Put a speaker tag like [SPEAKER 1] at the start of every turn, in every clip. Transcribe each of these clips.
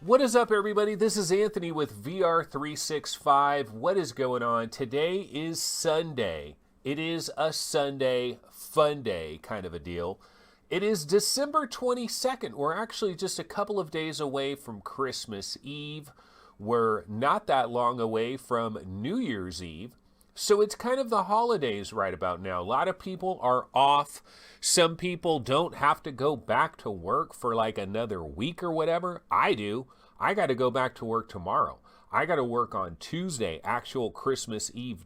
[SPEAKER 1] What is up, everybody? This is Anthony with VR365. What is going on? Today is Sunday. It is a Sunday fun day kind of a deal. It is December 22nd. We're actually just a couple of days away from Christmas Eve. We're not that long away from New Year's Eve. So it's kind of the holidays right about now. A lot of people are off. Some people don't have to go back to work for like another week or whatever. I do. I got to go back to work tomorrow. I got to work on Tuesday, actual Christmas Eve.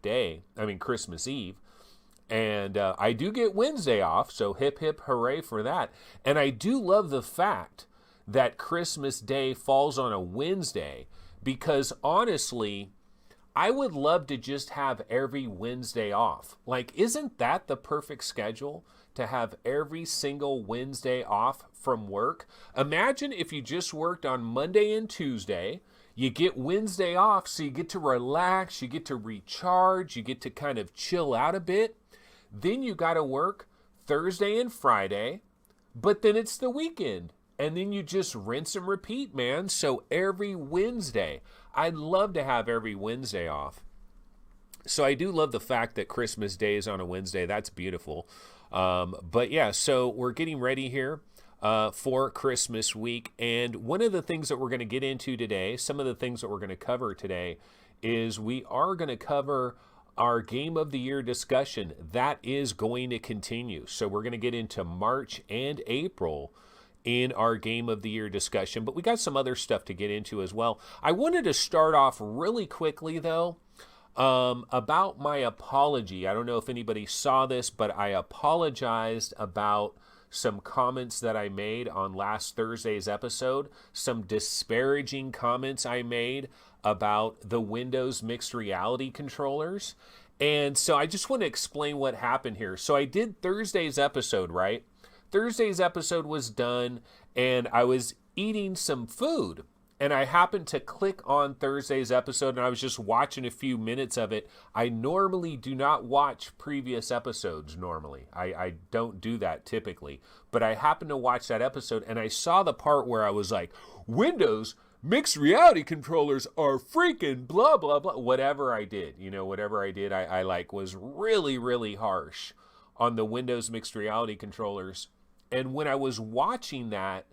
[SPEAKER 1] And I do get Wednesday off, so hip hip hooray for that. And I do love the fact that Christmas Day falls on a Wednesday because honestly, I would love to just have every Wednesday off. Like, isn't that the perfect schedule? To have every single Wednesday off from work? Imagine if you just worked on Monday and Tuesday. You get Wednesday off, so you get to relax, you get to recharge, you get to kind of chill out a bit. Then you got to work Thursday and Friday, but then it's the weekend. And then you just rinse and repeat, man. So every Wednesday, I'd love to have every Wednesday off. So I do love the fact that Christmas Day is on a Wednesday. That's beautiful. But yeah, so we're getting ready here for Christmas week. And one of the things that we're going to get into today, some of the things that we're going to cover today, is we are going to cover our Game of the Year discussion. That is going to continue. So we're going to get into March and April in our Game of the Year discussion, but we got some other stuff to get into as well. I wanted to start off really quickly, though, about my apology. I don't know if anybody saw this, but I apologized about some comments that I made on last Thursday's episode, some disparaging comments I made about the Windows mixed reality controllers. And so I just want to explain what happened here. So I did Thursday's episode, right? Thursday's episode was done, and I was eating some food, and I happened to click on Thursday's episode, and I was just watching a few minutes of it. I normally do not watch previous episodes normally. I don't do that typically, but I happened to watch that episode, and I saw the part where I was like, Windows mixed reality controllers are freaking blah, blah, blah. Whatever I did, I like was really, really harsh on the Windows mixed reality controllers. And when I was watching that,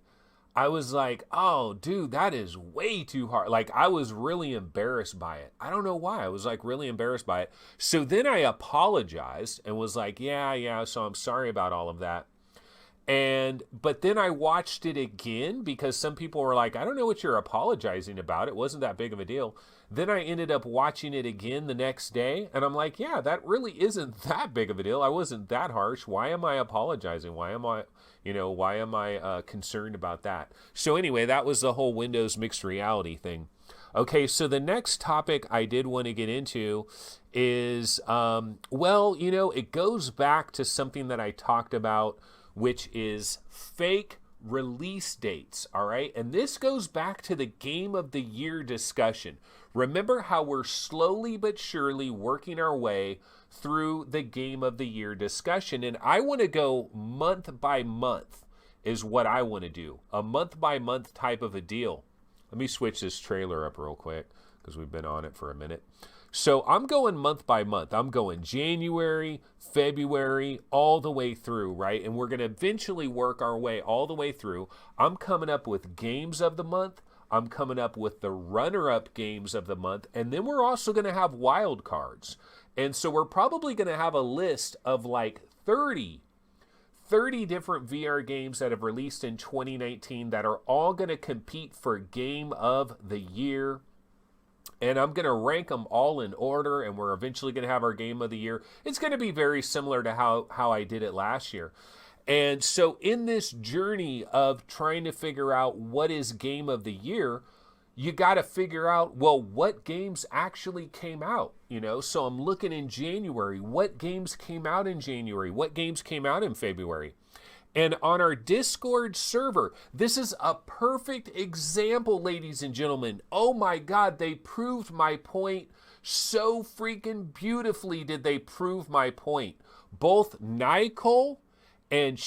[SPEAKER 1] I was like, oh, dude, that is way too hard. Like, I was really embarrassed by it. I don't know why. I was like really embarrassed by it. So then I apologized and was like, yeah, so I'm sorry about all of that. But then I watched it again because some people were like, I don't know what you're apologizing about. It wasn't that big of a deal. Then I ended up watching it again the next day, and I'm like, yeah, that really isn't that big of a deal. I wasn't that harsh. Why am I apologizing? Why am I concerned about that? So anyway, that was the whole Windows mixed reality thing. Okay, so the next topic I did want to get into is, it goes back to something that I talked about, which is fake release dates, all right? And this goes back to the Game of the Year discussion. Remember how we're slowly but surely working our way through the Game of the Year discussion, and I want to go month by month is what I want to do, a month by month type of a deal. Let me switch this trailer up real quick because we've been on it for a minute. So I'm going month by month. I'm going January, February, all the way through, right? And we're going to eventually work our way all the way through. I'm coming up with games of the month. I'm coming up with the runner-up games of the month. And then we're also going to have wild cards. And so we're probably going to have a list of like 30 different VR games that have released in 2019 that are all going to compete for Game of the Year. And I'm going to rank them all in order, and we're eventually going to have our Game of the Year. It's going to be very similar to how I did it last year. And so in this journey of trying to figure out what is Game of the Year, you got to figure out, well, what games actually came out, So I'm looking in January. What games came out in January? What games came out in February? And on our Discord server, this is a perfect example, ladies and gentlemen. Oh my God, they proved my point so freaking beautifully. Did they prove my point? Both Nicole and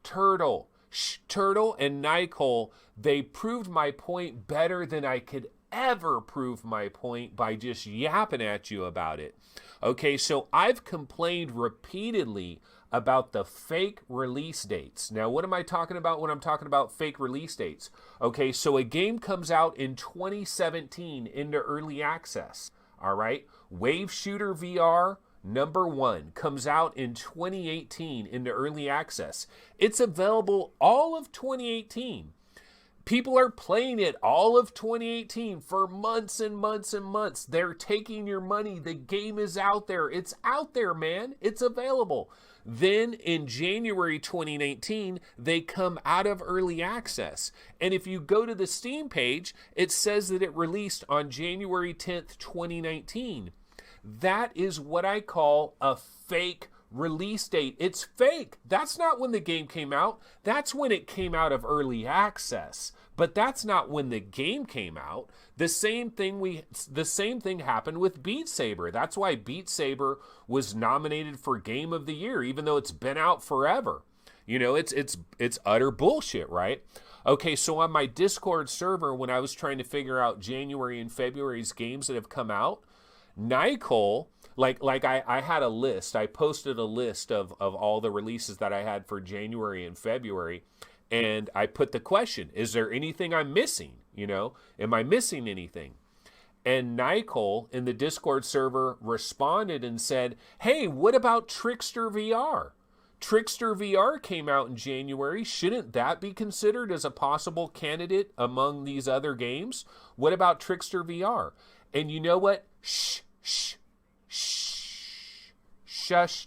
[SPEAKER 1] Turtle. Turtle and Nicole, they proved my point better than I could ever prove my point by just yapping at you about it. Okay, so I've complained repeatedly about the fake release dates. Now, what am I talking about when I'm talking about fake release dates? Okay, so a game comes out in 2017 into early access. All right, Wave Shooter VR #1 comes out in 2018 into early access. It's available all of 2018. People are playing it all of 2018 for months and months and months. They're taking your money. The game is out there. It's out there, man. It's available. Then in January 2019, they come out of early access. And if you go to the Steam page, it says that it released on January 10th, 2019. That is what I call a fake release date. It's fake. That's not when the game came out. That's when it came out of early access. But that's not when the game came out. The same thing happened with Beat Saber. That's why Beat Saber was nominated for Game of the Year, even though it's been out forever. You know, it's utter bullshit, right? Okay, so on my Discord server, when I was trying to figure out January and February's games that have come out, Nicole, I had a list. I posted a list of all the releases that I had for January and February, and I put the question, is there anything I'm missing? You know, am I missing anything? And Nicole in the Discord server responded and said, hey, what about Trickster VR? Trickster VR came out in January. Shouldn't that be considered as a possible candidate among these other games? What about Trickster VR? And you know what? Shush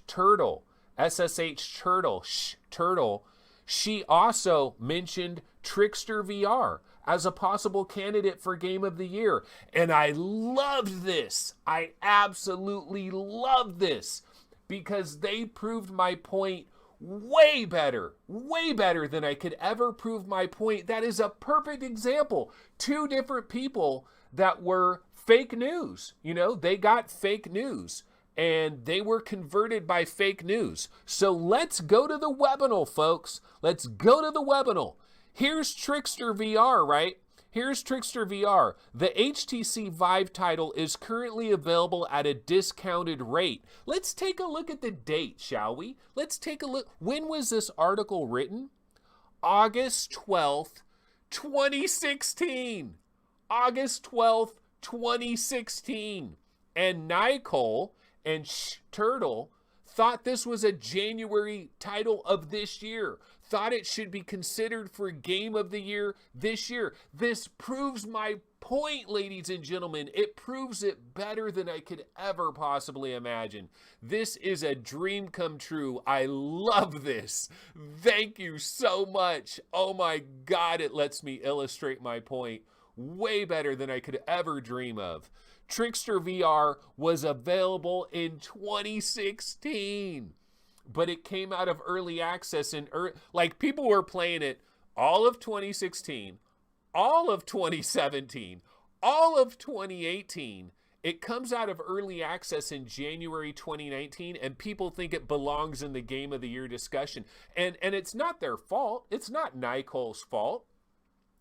[SPEAKER 1] Turtle. SSH Turtle. Turtle. She also mentioned Trickster VR as a possible candidate for Game of the Year. And I loved this. I absolutely loved this because they proved my point way better than I could ever prove my point. That is a perfect example. Two different people that were fake news. You know, they got fake news and they were converted by fake news. So let's go to the webinar, folks. Let's go to the webinar. Here's Trickster VR, right? Here's Trickster VR. The HTC Vive title is currently available at a discounted rate. Let's take a look at the date, shall we? Let's take a look. When was this article written? August 12th, 2016. August 12th, 2016. And Nicole and Turtle thought this was a January title of this year, thought it should be considered for Game of the Year this year. This proves my point, ladies and gentlemen. It proves it better than I could ever possibly imagine. This is a dream come true. I love this. Thank you so much. Oh my God, it lets me illustrate my point way better than I could ever dream of. Trickster VR was available in 2016, but it came out of early access in people were playing it all of 2016, all of 2017, all of 2018. It comes out of early access in January 2019, and people think it belongs in the Game of the Year discussion. And it's not their fault. It's not Nicole's fault.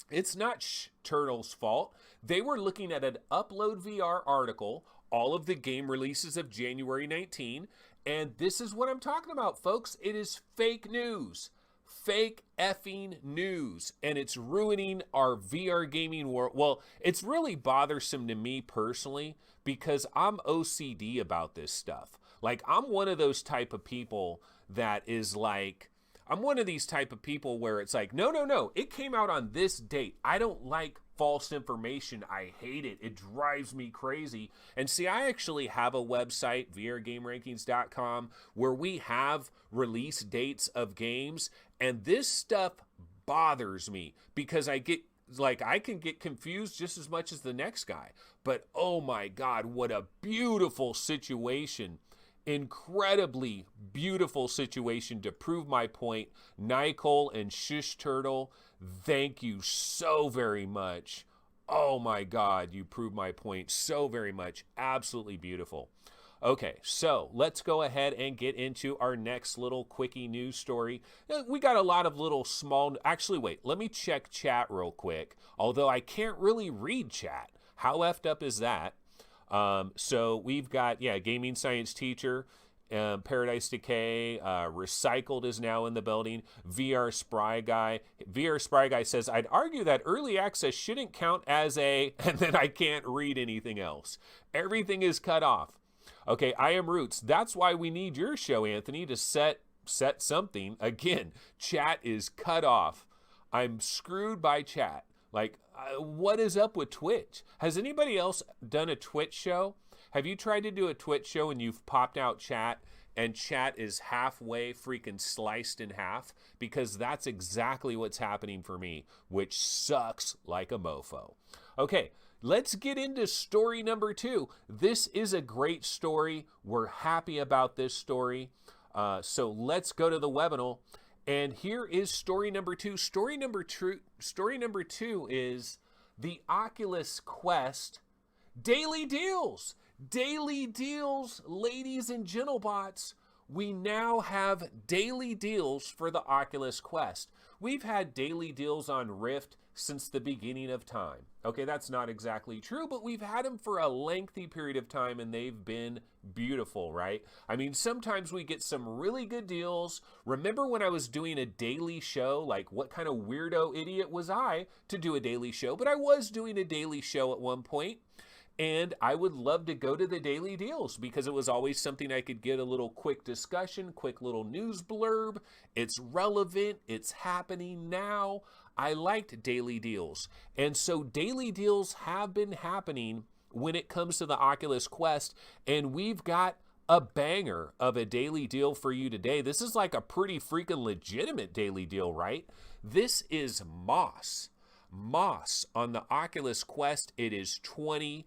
[SPEAKER 1] It's not Turtle's fault. They were looking at an Upload VR article, all of the game releases of January 19, and this is what I'm talking about, folks. It is fake news. Fake effing news, and it's ruining our VR gaming world. Well, it's really bothersome to me personally because I'm OCD about this stuff. Like, I'm one of those type of people that is like, I'm one of these type of people where it's like, no, it came out on this date. I don't like false information. I hate it. It drives me crazy. And see, I actually have a website, vrgamerankings.com, where we have release dates of games, and this stuff bothers me because I can get confused just as much as the next guy. But oh my God, what a beautiful situation. Incredibly beautiful situation to prove my point. Nicole and Shush Turtle, thank you so very much. Oh my God, you proved my point so very much. Absolutely beautiful. Okay, so let's go ahead and get into our next little quickie news story. We got a lot of little small. Actually, wait, let me check chat real quick. Although I can't really read chat. How effed up is that? So we've got, gaming science teacher. Paradise Decay, Recycled is now in the building. VR Spry Guy says, I'd argue that early access shouldn't count as a, and then I can't read anything else. Everything is cut off. Okay, I Am Roots. That's why we need your show, Anthony, to set something. Again, chat is cut off. I'm screwed by chat. Like, what is up with Twitch? Has anybody else done a Twitch show? Have you tried to do a Twitch show and you've popped out chat and chat is halfway freaking sliced in half? Because that's exactly what's happening for me, which sucks like a mofo. Okay, let's get into story number 2. This is a great story. We're happy about this story. So let's go to the webinar. And here is story number 2. Story number 2 is the Oculus Quest daily deals. Daily deals, ladies and gentlebots. We now have daily deals for the Oculus Quest. We've had daily deals on Rift since the beginning of time. Okay, that's not exactly true, but we've had them for a lengthy period of time and they've been beautiful, right? I mean, sometimes we get some really good deals. Remember when I was doing a daily show? Like, what kind of weirdo idiot was I to do a daily show? But I was doing a daily show at one point. And I would love to go to the daily deals because it was always something I could get a little quick discussion, quick little news blurb. It's relevant. It's happening now. I liked daily deals. And so daily deals have been happening when it comes to the Oculus Quest. And we've got a banger of a daily deal for you today. This is like a pretty freaking legitimate daily deal, right? This is Moss. Moss on the Oculus Quest. It is 20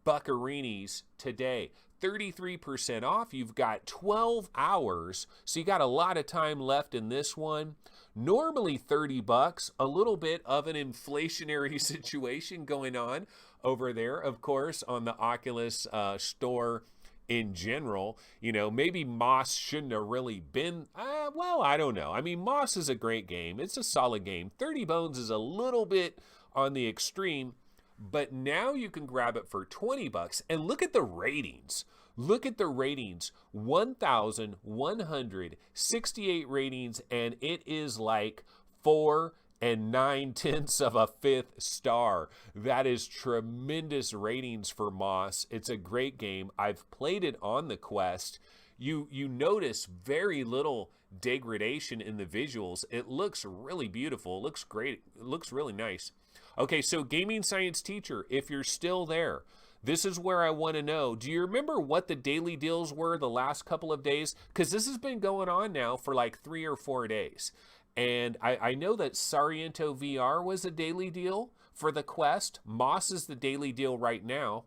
[SPEAKER 1] buccarinis today, 33% off. You've got 12 hours, so you got a lot of time left in this one. Normally $30, a little bit of an inflationary situation going on over there, of course, on the Oculus store in general. You know, maybe Moss shouldn't have really been, well, I don't know. I mean, Moss is a great game. It's a solid game. 30 bones is a little bit on the extreme, but now you can grab it for $20. And look at the ratings. Look at the ratings. 1,168 ratings, and it is like 4 9/10 of a 5th star. That is tremendous ratings for Moss. It's a great game. I've played it on the Quest. You notice very little degradation in the visuals. It looks really beautiful. It looks great. It looks really nice. Okay, so gaming science teacher, if you're still there, this is where I want to know. Do you remember what the daily deals were the last couple of days? Because this has been going on now for like 3 or 4 days. And I know that Sariento VR was a daily deal for the Quest. Moss is the daily deal right now.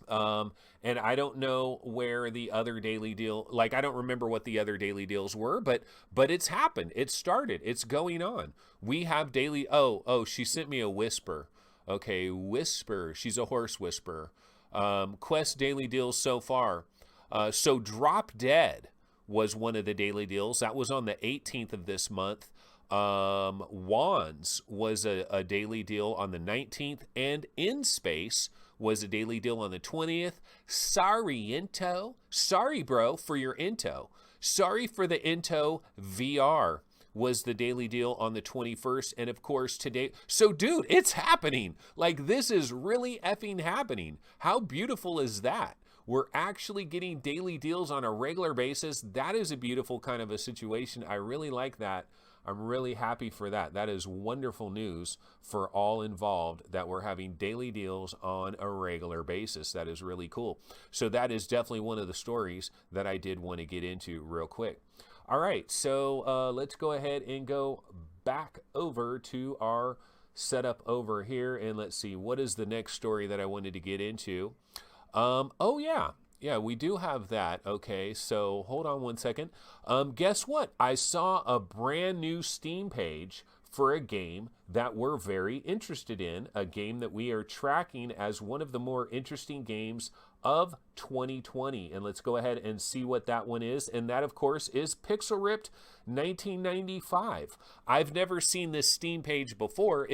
[SPEAKER 1] And I don't know where the other daily deal, like I don't remember what the other daily deals were, but it's happened. It started. It's going on. We have daily, she sent me a whisper. Okay, whisper. She's a horse whisperer. Quest daily deals so far. So Drop Dead was one of the daily deals. That was on the 18th of this month. Wands was a daily deal on the 19th, and In Space was a daily deal on the 20th. Sariento, sorry bro for your Into. Sorry for the Into VR was the daily deal on the 21st, and of course today. So dude, it's happening. Like, this is really effing happening. How beautiful is that? We're actually getting daily deals on a regular basis. That is a beautiful kind of a situation. I really like that. I'm really happy for that. That is wonderful news for all involved that we're having daily deals on a regular basis. That is really cool. So that is definitely one of the stories that I did want to get into real quick. All right, so let's go ahead and go back over to our setup over here. And let's see, what is the next story that I wanted to get into? Yeah, we do have that. Okay, so hold on one second. Guess what? I saw a brand new Steam page for a game that we're very interested in, a game that we are tracking as one of the more interesting games of 2020. And let's go ahead and see what that one is. And that, of course, is Pixel Ripped 1995. I've never seen this Steam page before.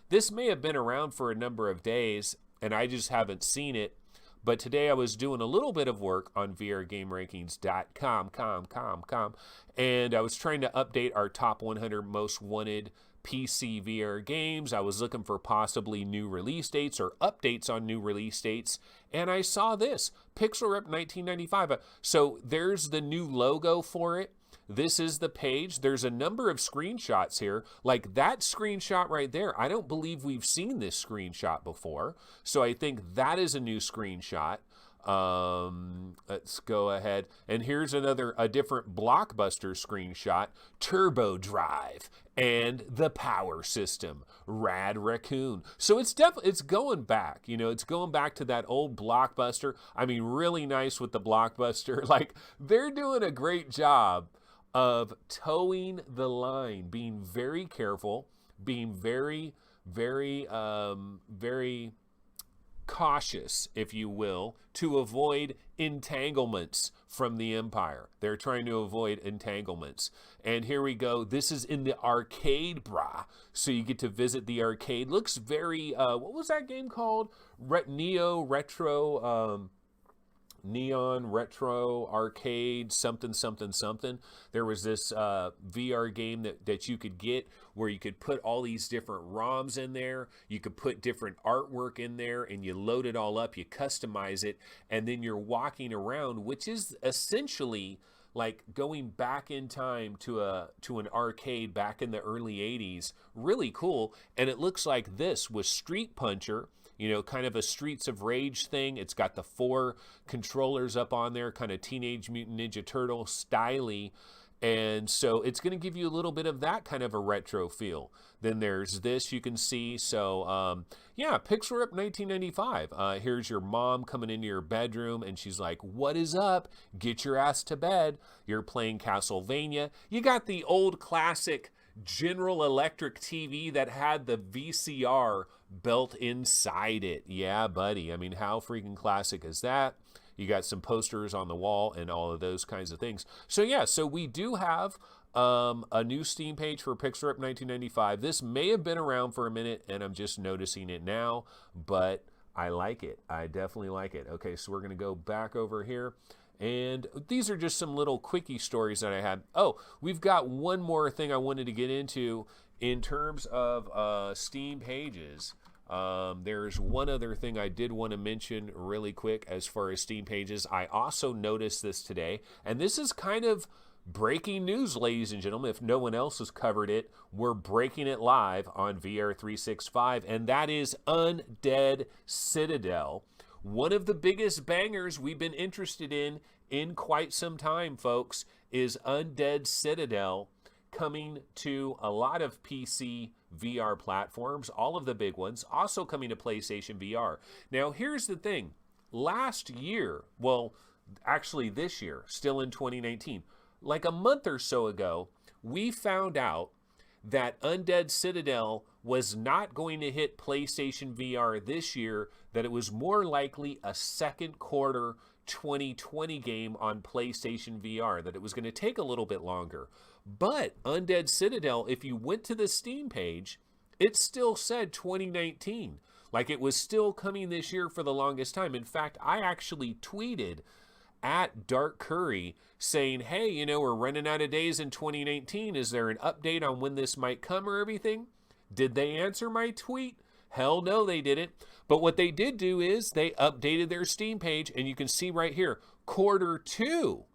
[SPEAKER 1] This may have been around for a number of days, and I just haven't seen it. But today I was doing a little bit of work on VRGameRankings.com, and I was trying to update our top 100 most wanted PC VR games. I was looking for possibly new release dates or updates on new release dates, and I saw this, Pixel Rip 1995. So there's the new logo for it. This is the page. There's a number of screenshots here. Like that screenshot right there, I don't believe we've seen this screenshot before. So I think that is a new screenshot. Let's go ahead. And here's a different Blockbuster screenshot. Turbo Drive and the power system. Rad Raccoon. So it's going back. It's going back to that old Blockbuster. I mean, really nice with the Blockbuster. Like, they're doing a great job of towing the line, being very careful, being very, very, very cautious, if you will, to avoid entanglements from the Empire. They're trying to avoid entanglements. And here we go. This is in the arcade, brah. So you get to visit the arcade. Looks very, what was that game called? Neon Retro Arcade something. There was this VR game that you could get where you could put all these different ROMs in there. You could put different artwork in there, and you load it all up, you customize it, and then you're walking around, which is essentially like going back in time to an arcade back in the early 80s. Really cool. And it looks like this was Street Puncher, kind of a Streets of Rage thing. It's got the 4 controllers up on there, kind of Teenage Mutant Ninja Turtle style-y. And so it's going to give you a little bit of that kind of a retro feel. Then there's this you can see. So, yeah, Pixel Rip 1995. Here's your mom coming into your bedroom, and she's like, what is up? Get your ass to bed. You're playing Castlevania. You got the old classic General Electric TV that had the VCR built inside it. Yeah, buddy. I mean, how freaking classic is that? You got some posters on the wall and all of those kinds of things. So yeah, so we do have a new Steam page for Pixel Rip 1995. This may have been around for a minute, and I'm just noticing it now, but I like it. I definitely like it. Okay, so we're going to go back over here. And these are just some little quickie stories that I had. Oh, we've got one more thing I wanted to get into in terms of Steam pages. There's one other thing I did want to mention really quick as far as Steam pages. I also noticed this today, and this is kind of breaking news, ladies and gentlemen. If no one else has covered it, we're breaking it live on VR365, and that is Undead Citadel. One of the biggest bangers we've been interested in quite some time, folks, is Undead Citadel, coming to a lot of PC VR platforms, all of the big ones, also coming to PlayStation VR. Now, here's the thing. Last year, well, actually this year, still in 2019, like a month or so ago, we found out that Undead Citadel was not going to hit PlayStation VR this year, that it was more likely a second quarter 2020 game on PlayStation VR, that it was going to take a little bit longer. But Undead Citadel, if you went to the Steam page, it still said 2019. Like it was still coming this year for the longest time. In fact, I actually tweeted at Dark Curry saying, hey, we're running out of days in 2019. Is there an update on when this might come or everything? Did they answer my tweet? Hell no, they didn't. But what they did do is they updated their Steam page, and you can see right here, quarter two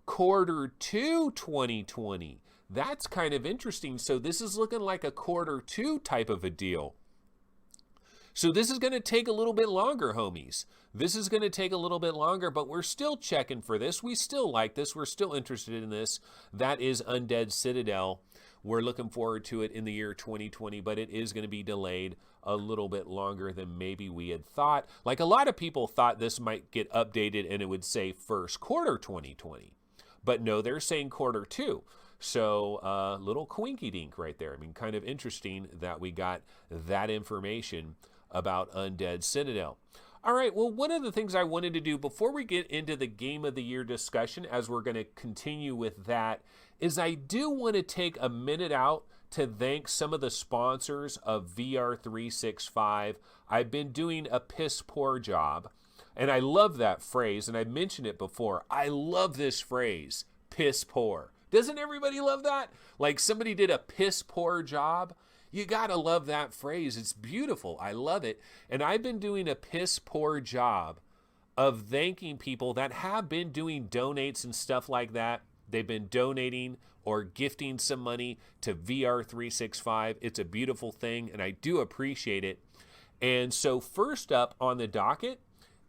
[SPEAKER 1] 2020. That's kind of interesting. So this is looking like a quarter 2 type of a deal. So this is going to take a little bit longer, homies. This is going to take a little bit longer, but we're still checking for this. We still like this. We're still interested in this. That is Undead Citadel. We're looking forward to it in the year 2020, but it is going to be delayed a little bit longer than maybe we had thought. Like a lot of people thought this might get updated and it would say first quarter 2020. But no, they're saying quarter 2. So little quinky dink right there. I mean, kind of interesting that we got that information about Undead Citadel. All right, well, one of the things I wanted to do before we get into the Game of the Year discussion, as we're going to continue with that, is I do want to take a minute out to thank some of the sponsors of VR365. I've been doing a piss poor job, and I love that phrase, and I mentioned it before. I love this phrase, piss poor. Doesn't everybody love that? Like somebody did a piss poor job. You gotta love that phrase. It's beautiful. I love it. And I've been doing a piss poor job of thanking people that have been doing donates and stuff like that. They've been donating or gifting some money to VR365. It's a beautiful thing, and I do appreciate it. And so first up on the docket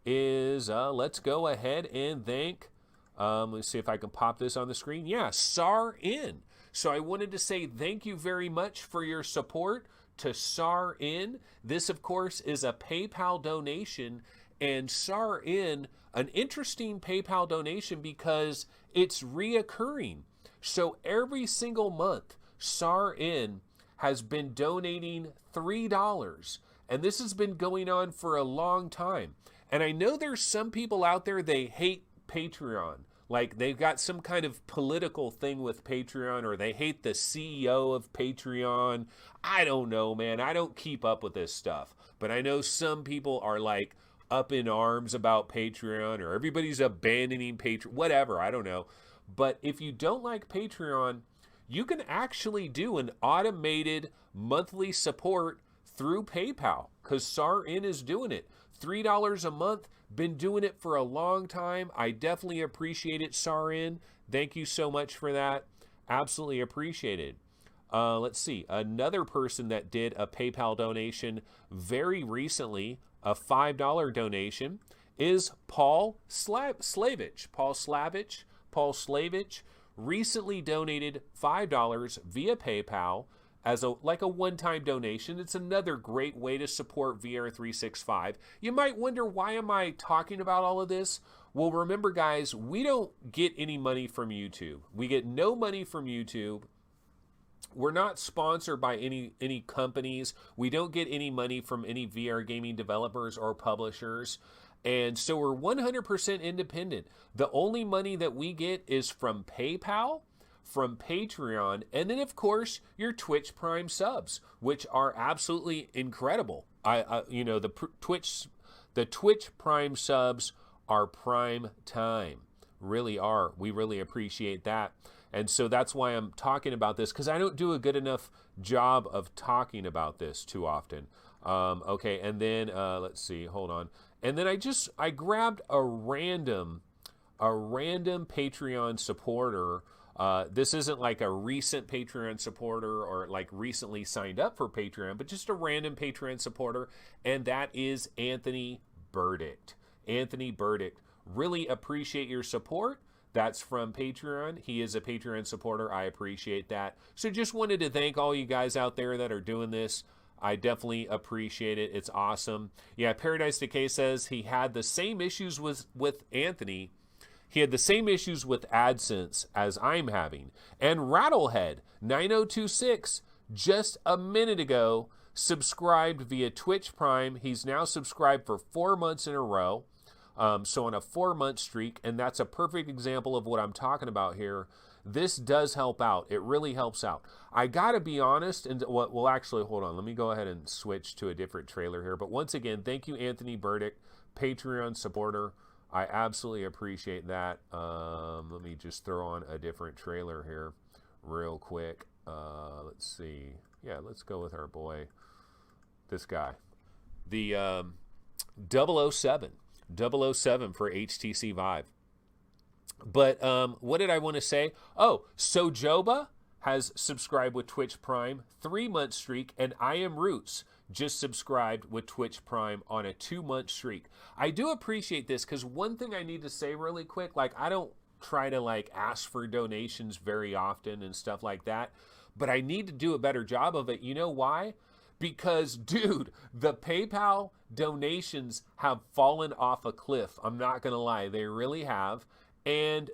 [SPEAKER 1] is, let's go ahead and thank, let's see if I can pop this on the screen. Yeah, SAR In. So I wanted to say thank you very much for your support to SAR In. This, of course, is a PayPal donation, and SAR In, an interesting PayPal donation because it's reoccurring. So every single month, SAR In has been donating $3, and this has been going on for a long time. And I know there's some people out there, they hate Patreon. Like they've got some kind of political thing with Patreon, or they hate the CEO of Patreon. I don't know, man. I don't keep up with this stuff. But I know some people are like up in arms about Patreon, or everybody's abandoning Patreon, whatever. I don't know. But if you don't like Patreon, you can actually do an automated monthly support through PayPal, because SAR In is doing it. $3 a month, been doing it for a long time. I definitely appreciate it, SAR In. Thank you so much for that. Absolutely appreciate it. Let's see, another person that did a PayPal donation very recently, a $5 donation, is Paul Slavich. Paul Slavich recently donated $5 via PayPal as a one-time donation. It's another great way to support VR365. You might wonder, why am I talking about all of this? Well, remember, guys, we don't get any money from YouTube. We get no money from YouTube. We're not sponsored by any companies. We don't get any money from any VR gaming developers or publishers. And so we're 100% independent. The only money that we get is from PayPal, from Patreon, and then of course your Twitch Prime subs, which are absolutely incredible. The Twitch Prime subs are prime time, really are. We really appreciate that, and so that's why I'm talking about this, because I don't do a good enough job of talking about this too often. Okay, and then let's see, hold on, and then I grabbed a random Patreon supporter. This isn't like a recent Patreon supporter or like recently signed up for Patreon, but just a random Patreon supporter, and that is Anthony Burdick. Anthony Burdick, really appreciate your support. That's from Patreon. He is a Patreon supporter. I appreciate that. So just wanted to thank all you guys out there that are doing this. I definitely appreciate it. It's awesome. Yeah, Paradise Decay says he had the same issues with Anthony. He had the same issues with AdSense as I'm having. And Rattlehead 9026 just a minute ago subscribed via Twitch Prime. He's now subscribed for 4 months in a row. So on a 4-month streak, and that's a perfect example of what I'm talking about here. This does help out. It really helps out. I gotta be honest, and well, actually, hold on. Let me go ahead and switch to a different trailer here. But once again, thank you, Anthony Burdick, Patreon supporter. I absolutely appreciate that. Let me just throw on a different trailer here real quick. Let's see. Yeah, let's go with our boy, this guy. The 007 for HTC Vive. But what did I want to say? Oh, Sojoba has subscribed with Twitch Prime, 3-month streak, and I Am Roots just subscribed with Twitch Prime on a 2-month streak. I do appreciate this, because one thing I need to say really quick, like I don't try to like ask for donations very often and stuff like that, but I need to do a better job of it. You know why? Because, dude, the PayPal donations have fallen off a cliff. I'm not going to lie. They really have. And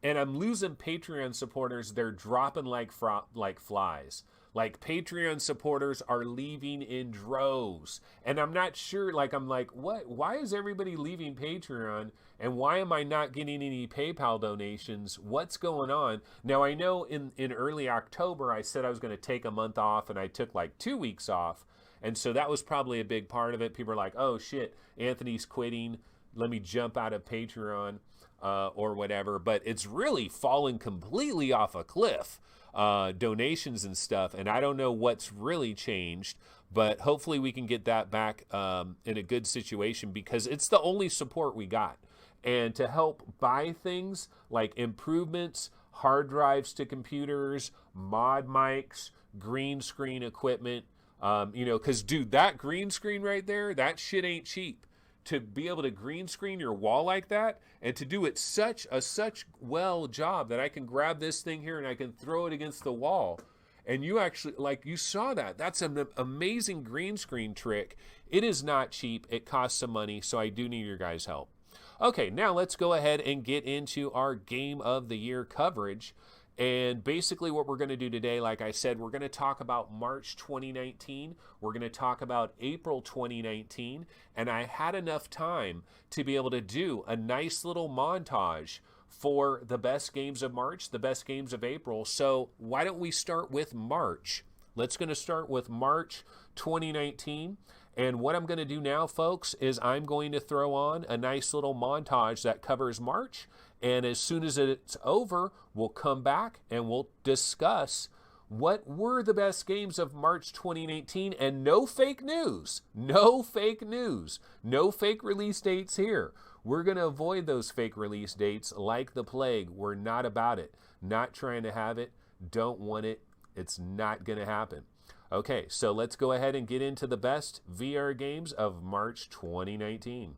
[SPEAKER 1] I'm losing Patreon supporters. They're dropping like flies. Like, Patreon supporters are leaving in droves. And I'm not sure, like, I'm like, what? Why is everybody leaving Patreon? And why am I not getting any PayPal donations? What's going on? Now, I know in early October, I said I was going to take a month off, and I took like 2 weeks off. And so that was probably a big part of it. People are like, oh, shit, Anthony's quitting. Let me jump out of Patreon or whatever. But it's really fallen completely off a cliff. Donations and stuff, and I don't know what's really changed, but hopefully we can get that back in a good situation, because it's the only support we got. And to help buy things like improvements, hard drives to computers, mod mics, green screen equipment, because dude, that green screen right there, that shit ain't cheap. To be able to green screen your wall like that, and to do it such well job that I can grab this thing here and I can throw it against the wall. And you actually, like, you saw that. That's an amazing green screen trick. It is not cheap. It costs some money, so I do need your guys' help. Okay, now let's go ahead and get into our Game of the Year coverage. And basically what we're going to do today, like I said, we're going to talk about March 2019. We're going to talk about April 2019. And I had enough time to be able to do a nice little montage for the best games of March, the best games of April. So why don't we start with March? Let's going to start with March 2019. And what I'm going to do now, folks, is I'm going to throw on a nice little montage that covers March. And as soon as it's over, we'll come back and we'll discuss what were the best games of March 2019. And no fake news. No fake news. No fake release dates here. We're going to avoid those fake release dates like the plague. We're not about it. Not trying to have it. Don't want it. It's not going to happen. Okay, so let's go ahead and get into the best VR games of March 2019.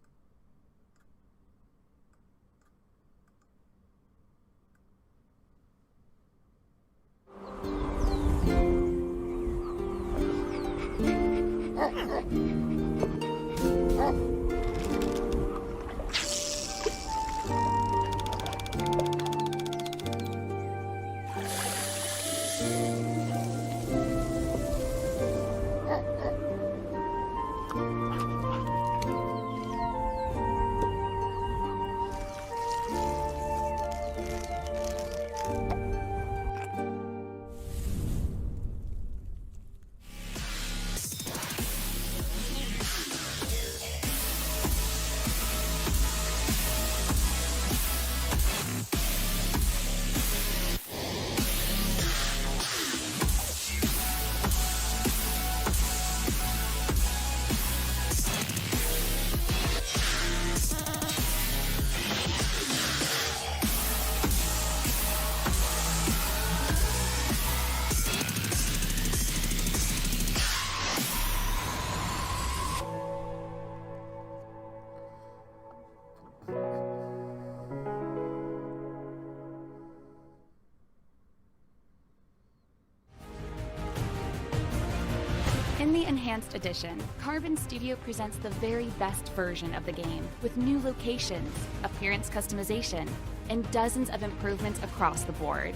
[SPEAKER 2] In the Enhanced Edition, Carbon Studio presents the very best version of the game with new locations, appearance customization, and dozens of improvements across the board.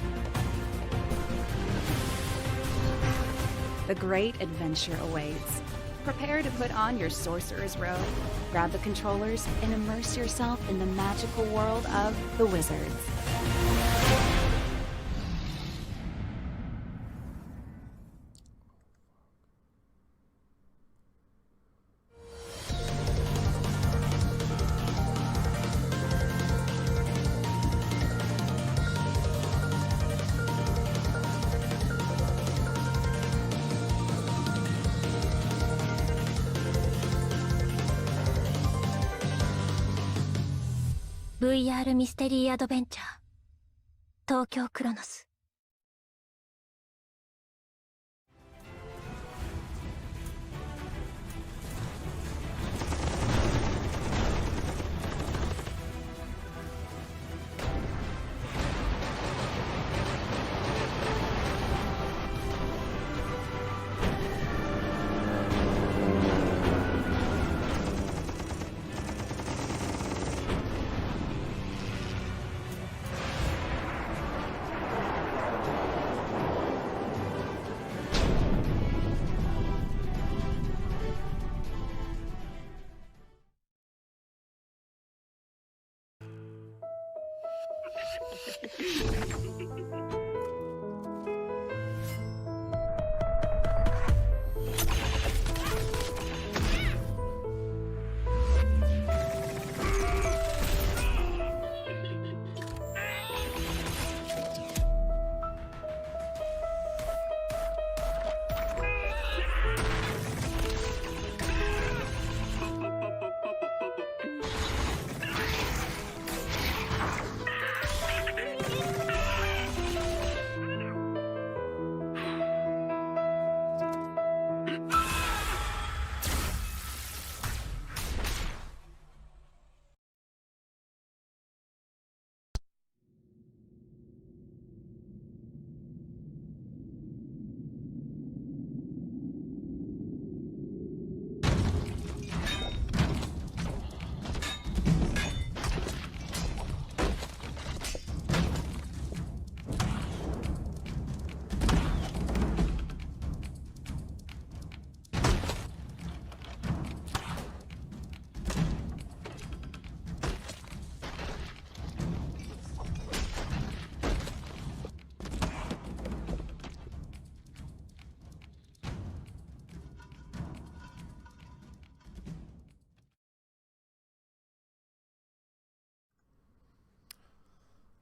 [SPEAKER 2] The great adventure awaits. Prepare to put on your sorcerer's robe, grab the controllers, and immerse yourself in the magical world of the Wizards.
[SPEAKER 3] VR ミステリーアドベンチャー東京クロノス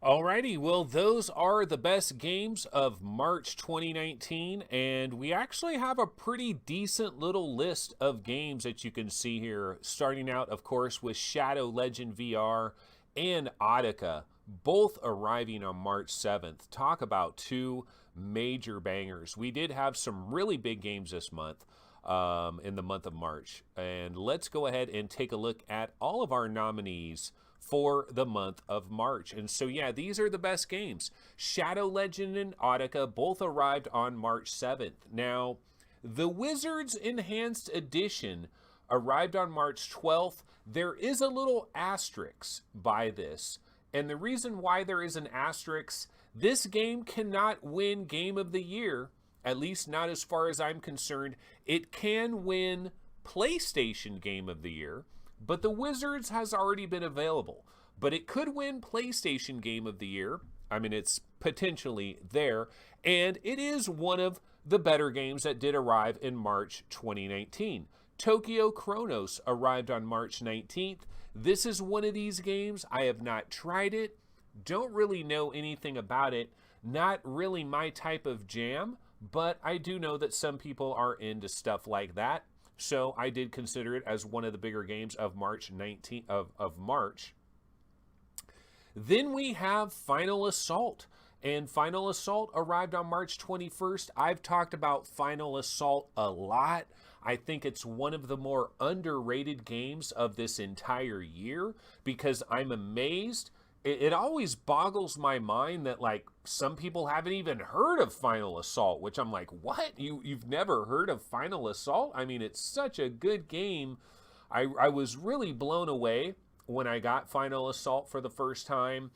[SPEAKER 1] Alrighty, well, those are the best games of March 2019, and we actually have a pretty decent little list of games that you can see here, starting out, of course, with Shadow Legend VR and Audica, both arriving on March 7th. Talk about two major bangers. We did have some really big games this month, in the month of March, and let's go ahead and take a look at all of our nominees for the month of March. And so, yeah, these are the best games. Shadow Legend and Audica both arrived on March 7th. Now, the Wizards Enhanced Edition arrived on March 12th. There is a little asterisk by this. And the reason why there is an asterisk, this game cannot win Game of the Year, at least not as far as I'm concerned. It can win PlayStation Game of the Year, but the Wizards has already been available. But it could win PlayStation Game of the Year. I mean, it's potentially there. And it is one of the better games that did arrive in March 2019. Tokyo Chronos arrived on March 19th. This is one of these games. I have not tried it. Don't really know anything about it. Not really my type of jam. But I do know that some people are into stuff like that. So I did consider it as one of the bigger games of March 19th of March. Then we have Final Assault, and Final Assault arrived on March 21st. I've talked about Final Assault a lot. I think it's one of the more underrated games of this entire year because I'm amazed. It always boggles my mind that, like, some people haven't even heard of Final Assault, which I'm like, what? You've never heard of Final Assault? I mean, it's such a good game. I was really blown away when I got Final Assault for the first time.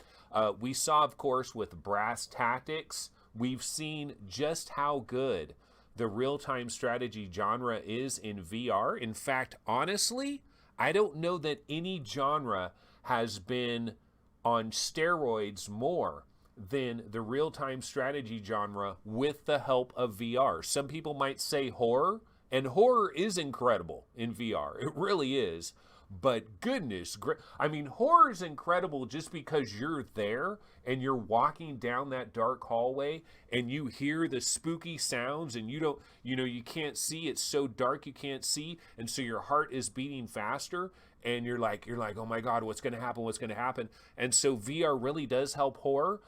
[SPEAKER 1] We saw, of course, with Brass Tactics, we've seen just how good the real-time strategy genre is in VR. In fact, honestly, I don't know that any genre has been on steroids more than the real-time strategy genre with the help of VR. Some people might say horror, and horror is incredible in VR. It really is. But goodness, I mean, horror is incredible just because you're there and you're walking down that dark hallway and you hear the spooky sounds and you can't see. It's so dark you can't see. And so your heart is beating faster. And you're like, oh my God, what's going to happen? What's going to happen? And so VR really does help horror.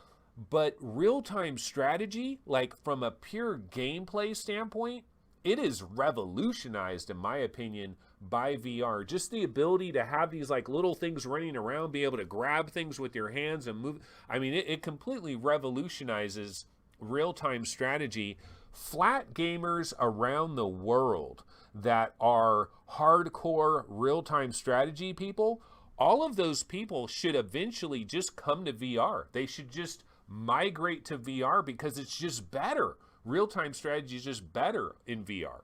[SPEAKER 1] But real-time strategy, like from a pure gameplay standpoint, it is revolutionized, in my opinion, by VR. Just the ability to have these like little things running around, be able to grab things with your hands and move. I mean, it completely revolutionizes real-time strategy. Flat gamers around the world that are hardcore real-time strategy people, all of those people should eventually just come to VR. They should just migrate to VR because it's just better. Real-time strategy is just better in VR.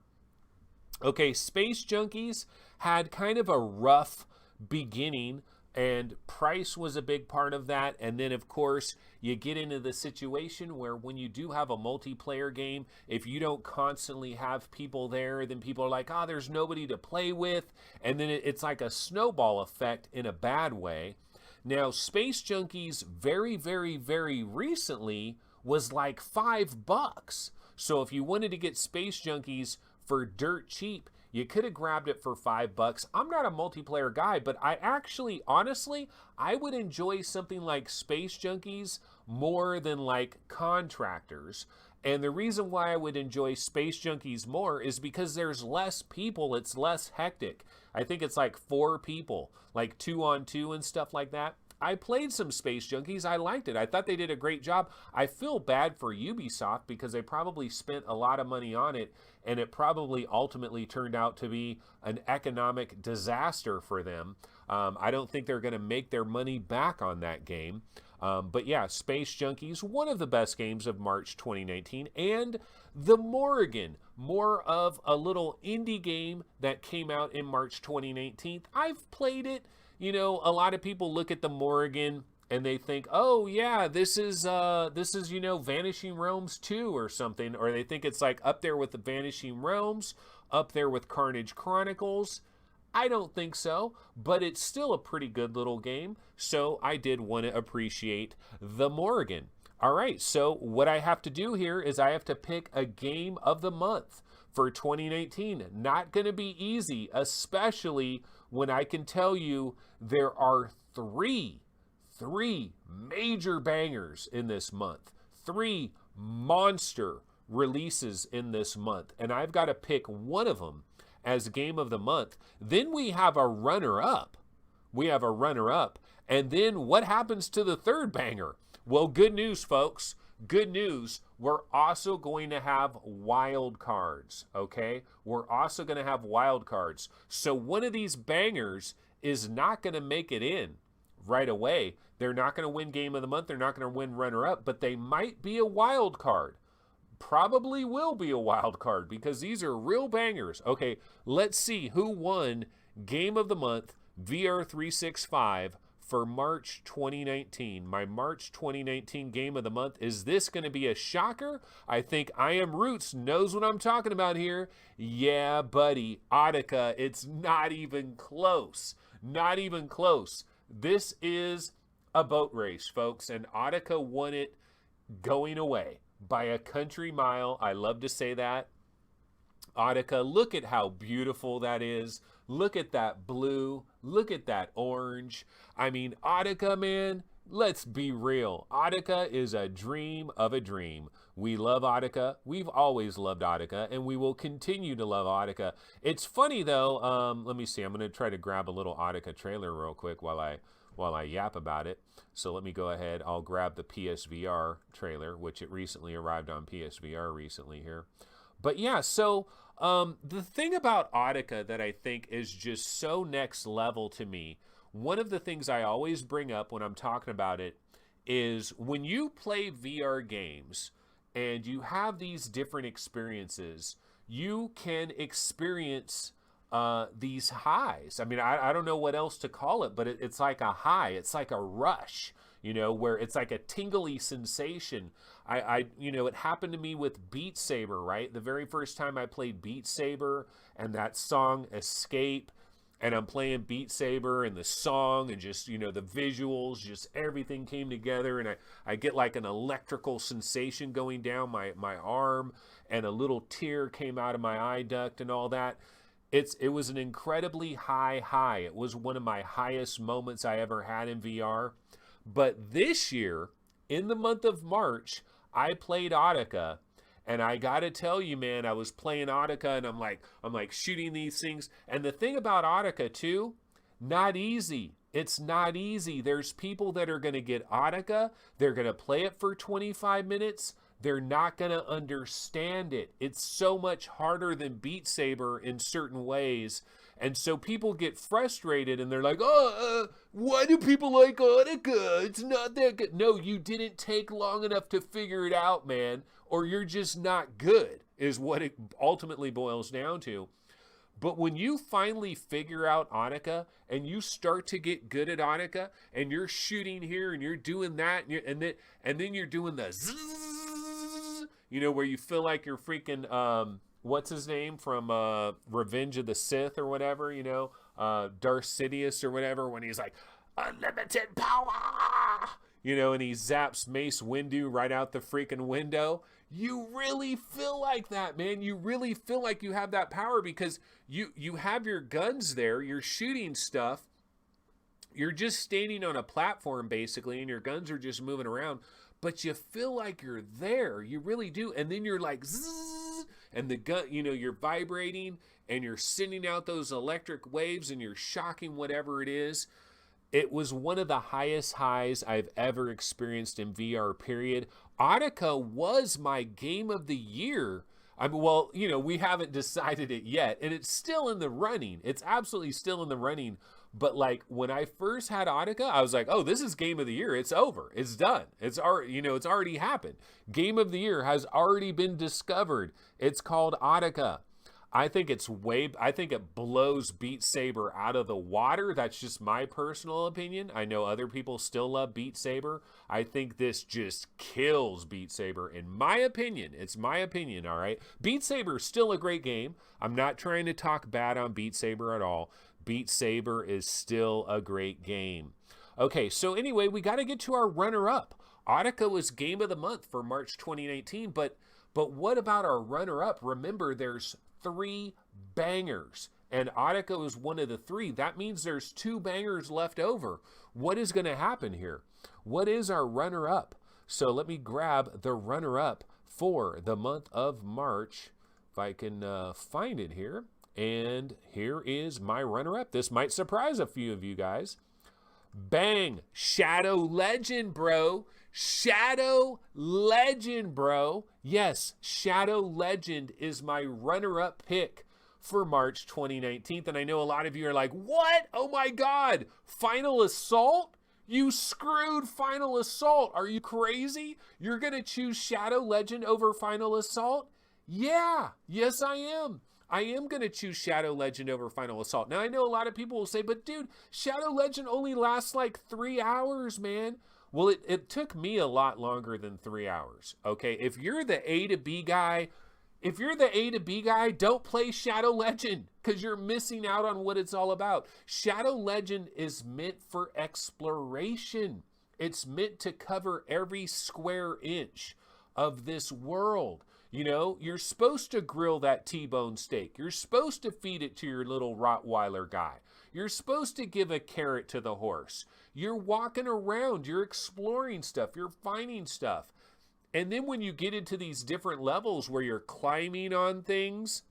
[SPEAKER 1] Okay, Space Junkies had kind of a rough beginning And price was a big part of that. And then, of course, you get into the situation where when you do have a multiplayer game, if you don't constantly have people there, then people are like, there's nobody to play with. And then it's like a snowball effect in a bad way. Now, Space Junkies very, very, very recently was like $5. So if you wanted to get Space Junkies for dirt cheap, you could have grabbed it for $5. I'm not a multiplayer guy, but I actually, honestly, I would enjoy something like Space Junkies more than like Contractors. And the reason why I would enjoy Space Junkies more is because there's less people. It's less hectic. I think it's like 4 people, like 2-on-2 and stuff like that. I played some Space Junkies. I liked it. I thought they did a great job. I feel bad for Ubisoft because they probably spent a lot of money on it, and it probably ultimately turned out to be an economic disaster for them. I don't think they're going to make their money back on that game. But yeah, Space Junkies, one of the best games of March 2019. And The Morrigan, more of a little indie game that came out in March 2019. I've played it. You know, a lot of people look at The Morrigan and they think, oh yeah, this is Vanishing Realms 2 or something, or they think it's like up there with the Vanishing Realms, up there with Carnage Chronicles. I don't think so, but it's still a pretty good little game, so I did want to appreciate The Morrigan. All right, so what I have to do here is I have to pick a game of the month for 2019. Not going to be easy, especially when I can tell you there are three major bangers in this month, 3 monster releases in this month, and I've got to pick one of them as game of the month. Then we have a runner-up. And then what happens to the third banger? Well, good news, folks. Good news. We're also going to have wild cards, okay? We're also going to have wild cards. So one of these bangers is not going to make it in right away. They're not going to win game of the month. They're not going to win runner-up, but they might be a wild card. Probably will be a wild card because these are real bangers. Okay, let's see who won Game of the Month VR365 for March 2019. My March 2019 Game of the Month. Is this going to be a shocker? I think I Am Roots knows what I'm talking about here. Yeah, buddy, Audica. It's not even close. Not even close. This is a boat race, folks, and Audica won it going away by a country mile. I love to say that. Audica, look at how beautiful that is. Look at that blue. Look at that orange. I mean, Audica, man, let's be real. Audica is a dream of a dream. We love Audica. We've always loved Audica, and we will continue to love Audica. It's funny, though. Let me see. I'm going to try to grab a little Audica trailer real quick while I yap about it. So let me go ahead. I'll grab the PSVR trailer, which it recently arrived on PSVR recently here. But yeah, so the thing about Audica that I think is just so next level to me, one of the things I always bring up when I'm talking about it is when you play VR games and you have these different experiences, you can experience these highs. I mean, I don't know what else to call it, but it's like a high. It's like a rush, you know, where it's like a tingly sensation. It happened to me with Beat Saber, right? The very first time I played Beat Saber and that song Escape, and I'm playing Beat Saber and the song and just, you know, the visuals, just everything came together, and I get like an electrical sensation going down my arm, and a little tear came out of my eye duct and all that. It was an incredibly high. It was one of my highest moments I ever had in VR. But this year, in the month of March, I played Audica, and I gotta tell you, man, I was playing Audica, and I'm like shooting these things. And the thing about Audica too, not easy. It's not easy. There's people that are gonna get Audica, they're gonna play it for 25 minutes. They're not going to understand it. It's so much harder than Beat Saber in certain ways. And so people get frustrated and they're like, why do people like Audica? It's not that good. No, you didn't take long enough to figure it out, man. Or you're just not good, is what it ultimately boils down to. But when you finally figure out Annika and you start to get good at Annika and you're shooting here and you're doing that and then you're doing the zzz, where you feel like you're freaking what's his name from Revenge of the Sith or whatever, Darth Sidious or whatever, when he's like unlimited power, and he zaps Mace Windu right out the freaking window. You really feel like that, man. You really feel like you have that power because you have your guns there. You're shooting stuff. You're just standing on a platform, basically, and your guns are just moving around. But you feel like you're there. You really do. And then you're like, zzz, and the gun, you're vibrating, and you're sending out those electric waves, and you're shocking whatever it is. It was one of the highest highs I've ever experienced in VR, period. Annika was my game of the year. We haven't decided it yet, and it's still in the running. It's absolutely still in the running. But like when I first had Annika, I was like, oh, this is game of the year. It's over. It's done. It's already, it's already happened. Game of the year has already been discovered. It's called Annika. I think it blows Beat Saber out of the water. That's just my personal opinion. I know other people still love Beat Saber. I think this just kills Beat Saber. In my opinion, it's my opinion, all right? Beat Saber is still a great game. I'm not trying to talk bad on Beat Saber at all. Beat Saber is still a great game. Okay, so anyway, we got to get to our runner-up. Annika was Game of the Month for March 2019, but what about our runner-up? Remember, there's 3 bangers, and Annika is one of the 3. That means there's 2 bangers left over. What is going to happen here? What is our runner-up? So let me grab the runner-up for the month of March, if I can find it here. And here is my runner-up. This might surprise a few of you guys. Bang! Shadow Legend, bro. Shadow Legend, bro. Yes, Shadow Legend is my runner-up pick for March 2019. And I know a lot of you are like, what? Oh my God. Final Assault? You screwed Final Assault. Are you crazy? You're going to choose Shadow Legend over Final Assault? Yeah. Yes, I am. I am going to choose Shadow Legend over Final Assault. Now, I know a lot of people will say, but dude, Shadow Legend only lasts like 3 hours, man. Well, it took me a lot longer than 3 hours, okay? If you're the A to B guy, don't play Shadow Legend because you're missing out on what it's all about. Shadow Legend is meant for exploration. It's meant to cover every square inch of this world. You're supposed to grill that T-bone steak. You're supposed to feed it to your little Rottweiler guy. You're supposed to give a carrot to the horse. You're walking around. You're exploring stuff. You're finding stuff. And then when you get into these different levels where you're climbing on things,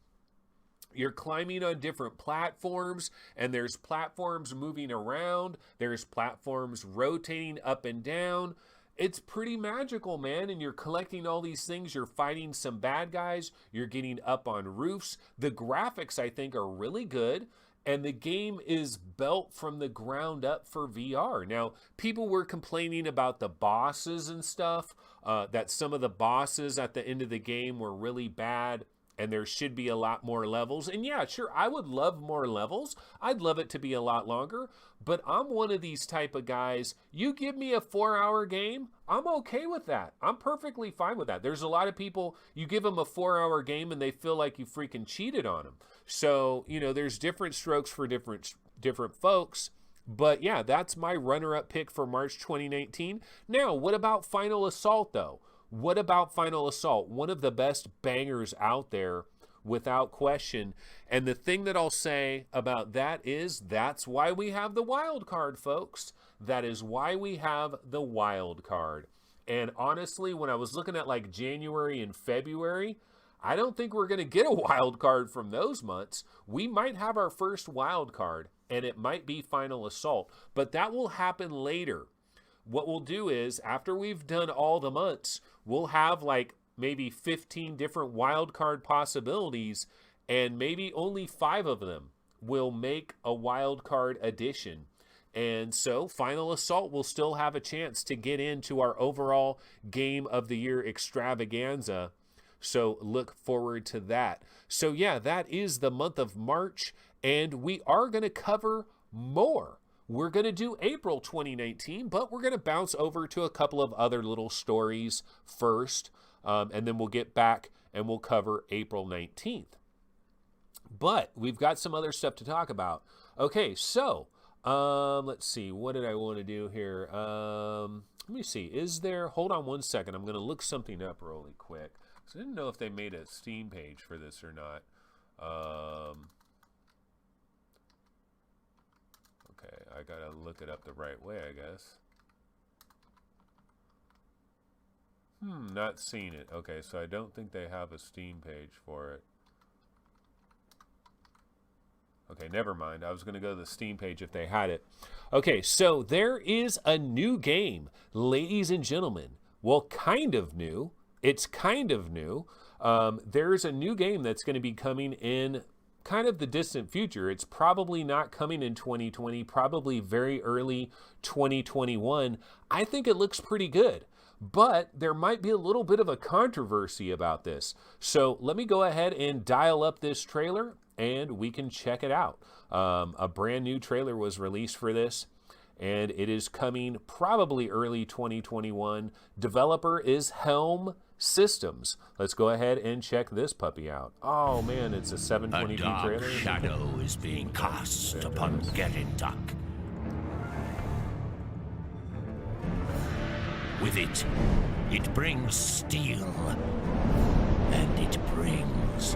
[SPEAKER 1] you're climbing on different platforms, and there's platforms moving around. There's platforms rotating up and down. It's pretty magical, man, and you're collecting all these things. You're fighting some bad guys. You're getting up on roofs. The graphics, I think, are really good, and the game is built from the ground up for VR. Now, people were complaining about the bosses and stuff, that some of the bosses at the end of the game were really bad, and there should be a lot more levels. And yeah, sure, I would love more levels. I'd love it to be a lot longer, but I'm one of these type of guys. You give me a 4-hour game, I'm okay with that. I'm perfectly fine with that. There's a lot of people, you give them a 4-hour game and they feel like you freaking cheated on them. So, there's different strokes for different folks. But yeah, that's my runner-up pick for March 2019. Now, what about Final Assault, though? What about Final Assault? One of the best bangers out there, without question. And the thing that I'll say about that is that's why we have the wild card, folks. That is why we have the wild card. And honestly, when I was looking at like January and February, I don't think we're going to get a wild card from those months. We might have our first wild card, and it might be Final Assault. But that will happen later. What we'll do is, after we've done all the months, we'll have like maybe 15 different wildcard possibilities, and maybe only 5 of them will make a wildcard edition. And so Final Assault will still have a chance to get into our overall Game of the Year extravaganza. So look forward to that. So yeah, that is the month of March, and we are going to cover more. We're going to do April 2019, but we're going to bounce over to a couple of other little stories first, and then we'll get back and we'll cover April 19th. But we've got some other stuff to talk about. Okay, so let's see. What did I want to do here? Let me see. Is there... Hold on one second. I'm going to look something up really quick. So I didn't know if they made a Steam page for this or not. Okay, I got to look it up the right way, I guess. Not seeing it. Okay, so I don't think they have a Steam page for it. Okay, never mind. I was going to go to the Steam page if they had it. Okay, so there is a new game, ladies and gentlemen. Well, kind of new. It's kind of new. There's a new game that's going to be coming in kind of the distant future. It's probably not coming in 2020, probably very early 2021. I think it looks pretty good. But there might be a little bit of a controversy about this. So let me go ahead and dial up this trailer and we can check it out. A brand new trailer was released for this, and it is coming probably early 2021. Developer is Helm Systems. Let's go ahead and check this puppy out. Oh man, it's a 720p trailer.
[SPEAKER 4] A dark shadow is being cast upon Gerentuck. With it, it brings steel, and it brings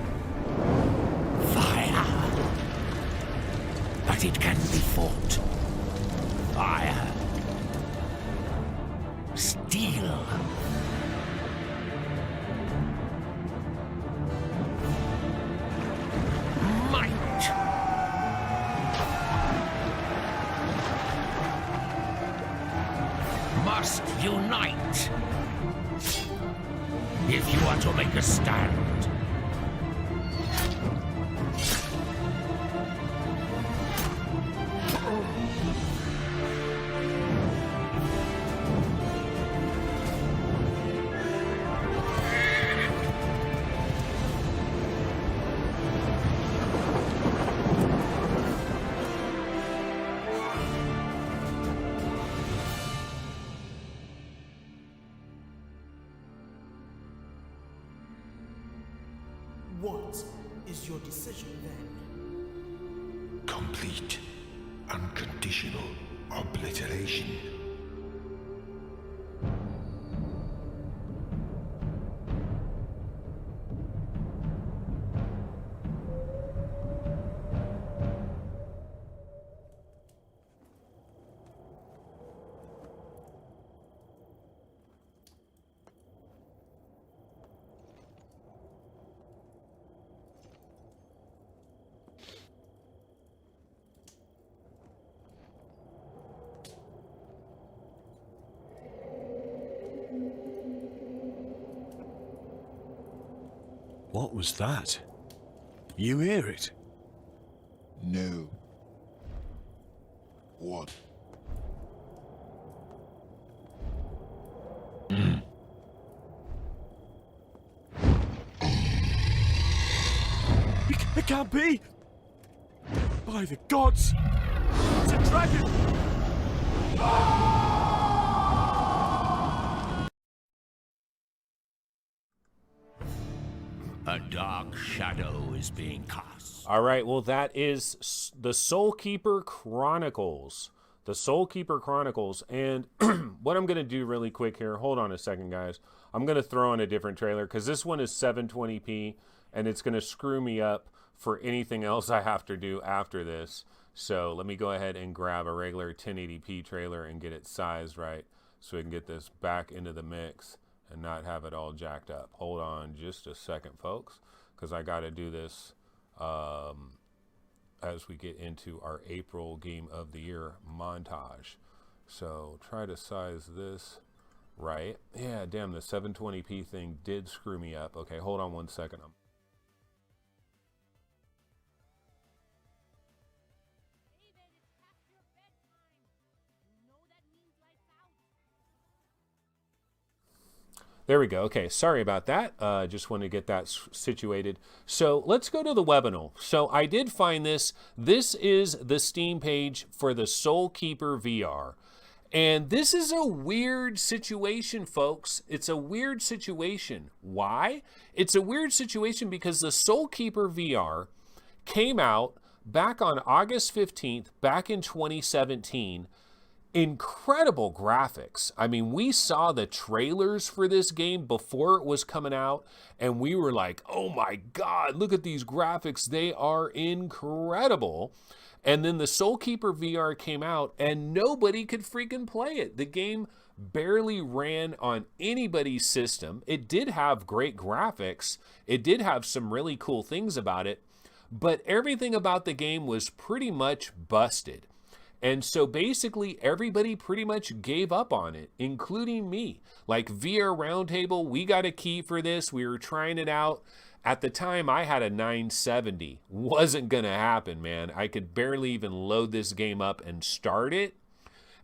[SPEAKER 4] fire. But it can be fought. Fire. Steel. Might. Must unite. If you are to make a stand.
[SPEAKER 5] What is your decision then?
[SPEAKER 6] Complete, unconditional obliteration.
[SPEAKER 7] What was that? You hear it?
[SPEAKER 6] No. What?
[SPEAKER 7] It can't be! By the gods! It's a dragon!
[SPEAKER 4] A dark shadow is being cast.
[SPEAKER 1] All right, well, that is the Soulkeeper Chronicles. The Soulkeeper Chronicles. And what I'm going to do really quick here, hold on a second, guys. I'm going to throw in a different trailer because this one is 720p, and it's going to screw me up for anything else I have to do after this. So let me go ahead and grab a regular 1080p trailer and get it sized right so we can get this back into the mix and not have it all jacked up. Hold on just a second, folks, because I got to do this as we get into our April Game of the Year montage. So try to size this right. Yeah, damn, the 720p thing did screw me up. Okay, hold on one second. There we go. Okay, sorry about that. Just want to get that situated. So let's go to the webinar. So I did find this. This is the Steam page for the Soul Keeper VR. And this is a weird situation, folks. It's a weird situation. Why? It's a weird situation because the Soul Keeper VR came out back on August 15th, back in 2017. Incredible graphics. I mean, we saw the trailers for this game before it was coming out, and we were like, oh my God, look at these graphics. They are incredible. And then the Soul Keeper VR came out, and nobody could freaking play it. The game barely ran on anybody's system. It did have great graphics. It did have some really cool things about it, but everything about the game was pretty much busted. And so basically everybody pretty much gave up on it, including me. Like VR Roundtable, we got a key for this. We were trying it out. At the time, I had a 970. Wasn't going to happen, man. I could barely even load this game up and start it.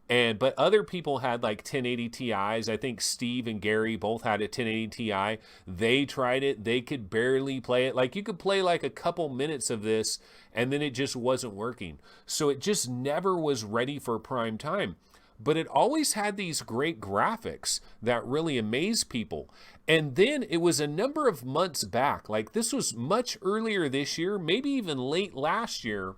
[SPEAKER 1] But other people had like 1080 Ti's. I think Steve and Gary both had a 1080 Ti. They tried it. They could barely play it. Like you could play like a couple minutes of this and then it just wasn't working. So it just never was ready for prime time. But it always had these great graphics that really amazed people. And then it was a number of months back, like this was much earlier this year, maybe even late last year,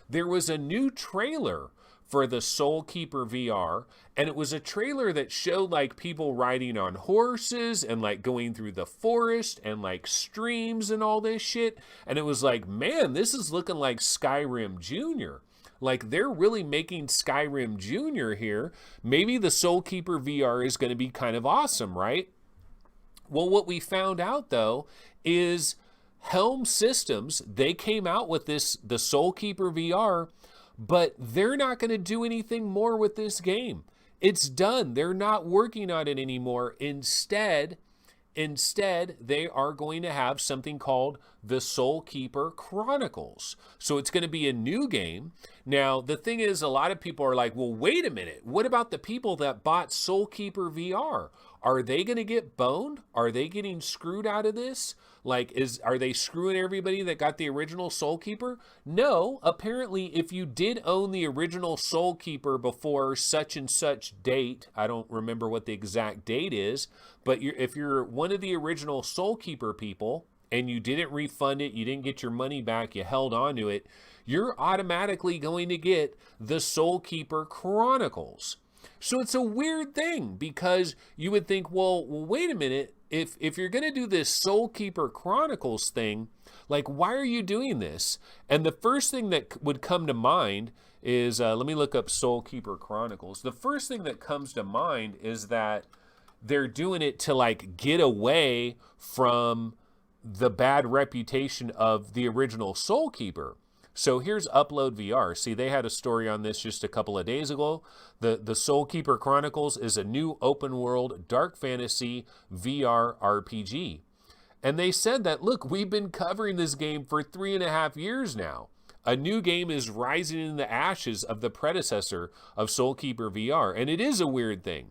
[SPEAKER 1] there was a new trailer for the Soul Keeper VR, and it was a trailer that showed like people riding on horses and like going through the forest and like streams and all this shit. And it was like, man, this is looking like Skyrim Jr. Like they're really making Skyrim Jr. here. Maybe the Soul Keeper VR is going to be kind of awesome, right? Well, what we found out though is Helm Systems, they came out with this, the Soul Keeper VR, but they're not going to do anything more with this game. It's done. They're not working on it anymore. Instead, they are going to have something called the Soul Keeper Chronicles. So it's going to be a new game. Now, the thing is, a lot of people are like, well, wait a minute. What about the people that bought Soul Keeper VR? Are they going to get boned? Are they getting screwed out of this? Like, are they screwing everybody that got the original Soul Keeper? No, apparently if you did own the original Soul Keeper before such and such date, I don't remember what the exact date is, but if you're one of the original Soul Keeper people and you didn't refund it, you didn't get your money back, you held on to it, you're automatically going to get the Soul Keeper Chronicles. So it's a weird thing because you would think, well wait a minute, if you're going to do this Soul Keeper Chronicles thing, like why are you doing this? And the first thing that would come to mind is, let me look up Soul Keeper Chronicles. The first thing that comes to mind is that they're doing it to like get away from the bad reputation of the original Soul Keeper. So here's Upload VR. See, they had a story on this just a couple of days ago. The Soul Keeper Chronicles is a new open world dark fantasy VR RPG. And they said that, look, we've been covering this game for 3.5 years now. A new game is rising in the ashes of the predecessor of Soul Keeper VR. And it is a weird thing.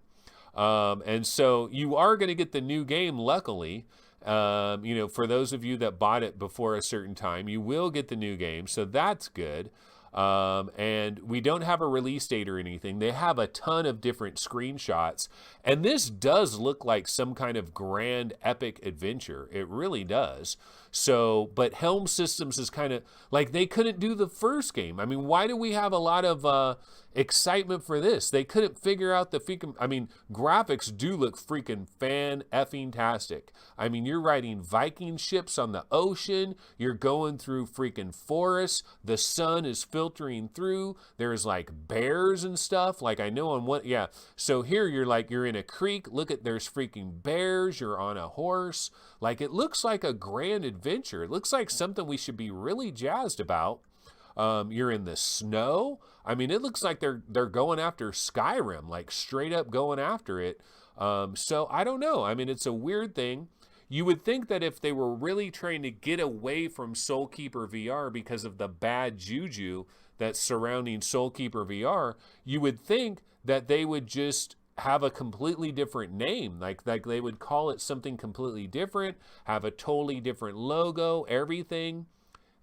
[SPEAKER 1] And so you are going to get the new game, luckily. You know, for those of you that bought it before a certain time, you will get the new game. So that's good. And we don't have a release date or anything. They have a ton of different screenshots. And this does look like some kind of grand epic adventure. It really does. So, but Helm Systems is kind of like, they couldn't do the first game. I mean, why do we have a lot of excitement for this? They couldn't figure out the freaking, I mean, graphics do look freaking fan-effing-tastic. I mean, you're riding Viking ships on the ocean. You're going through freaking forests. The sun is filtering through. There's like bears and stuff. Like I know on what, yeah. So here you're like, you're in a creek. Look at, there's freaking bears. You're on a horse. Like it looks like a grand adventure. It looks like something we should be really jazzed about. You're in the snow. I mean, it looks like they're going after Skyrim, like straight up going after it. So I don't know. I mean, it's a weird thing. You would think that if they were really trying to get away from Soul Keeper VR because of the bad juju that's surrounding Soul Keeper VR, you would think that they would just have a completely different name. Like they would call it something completely different, have a totally different logo, everything,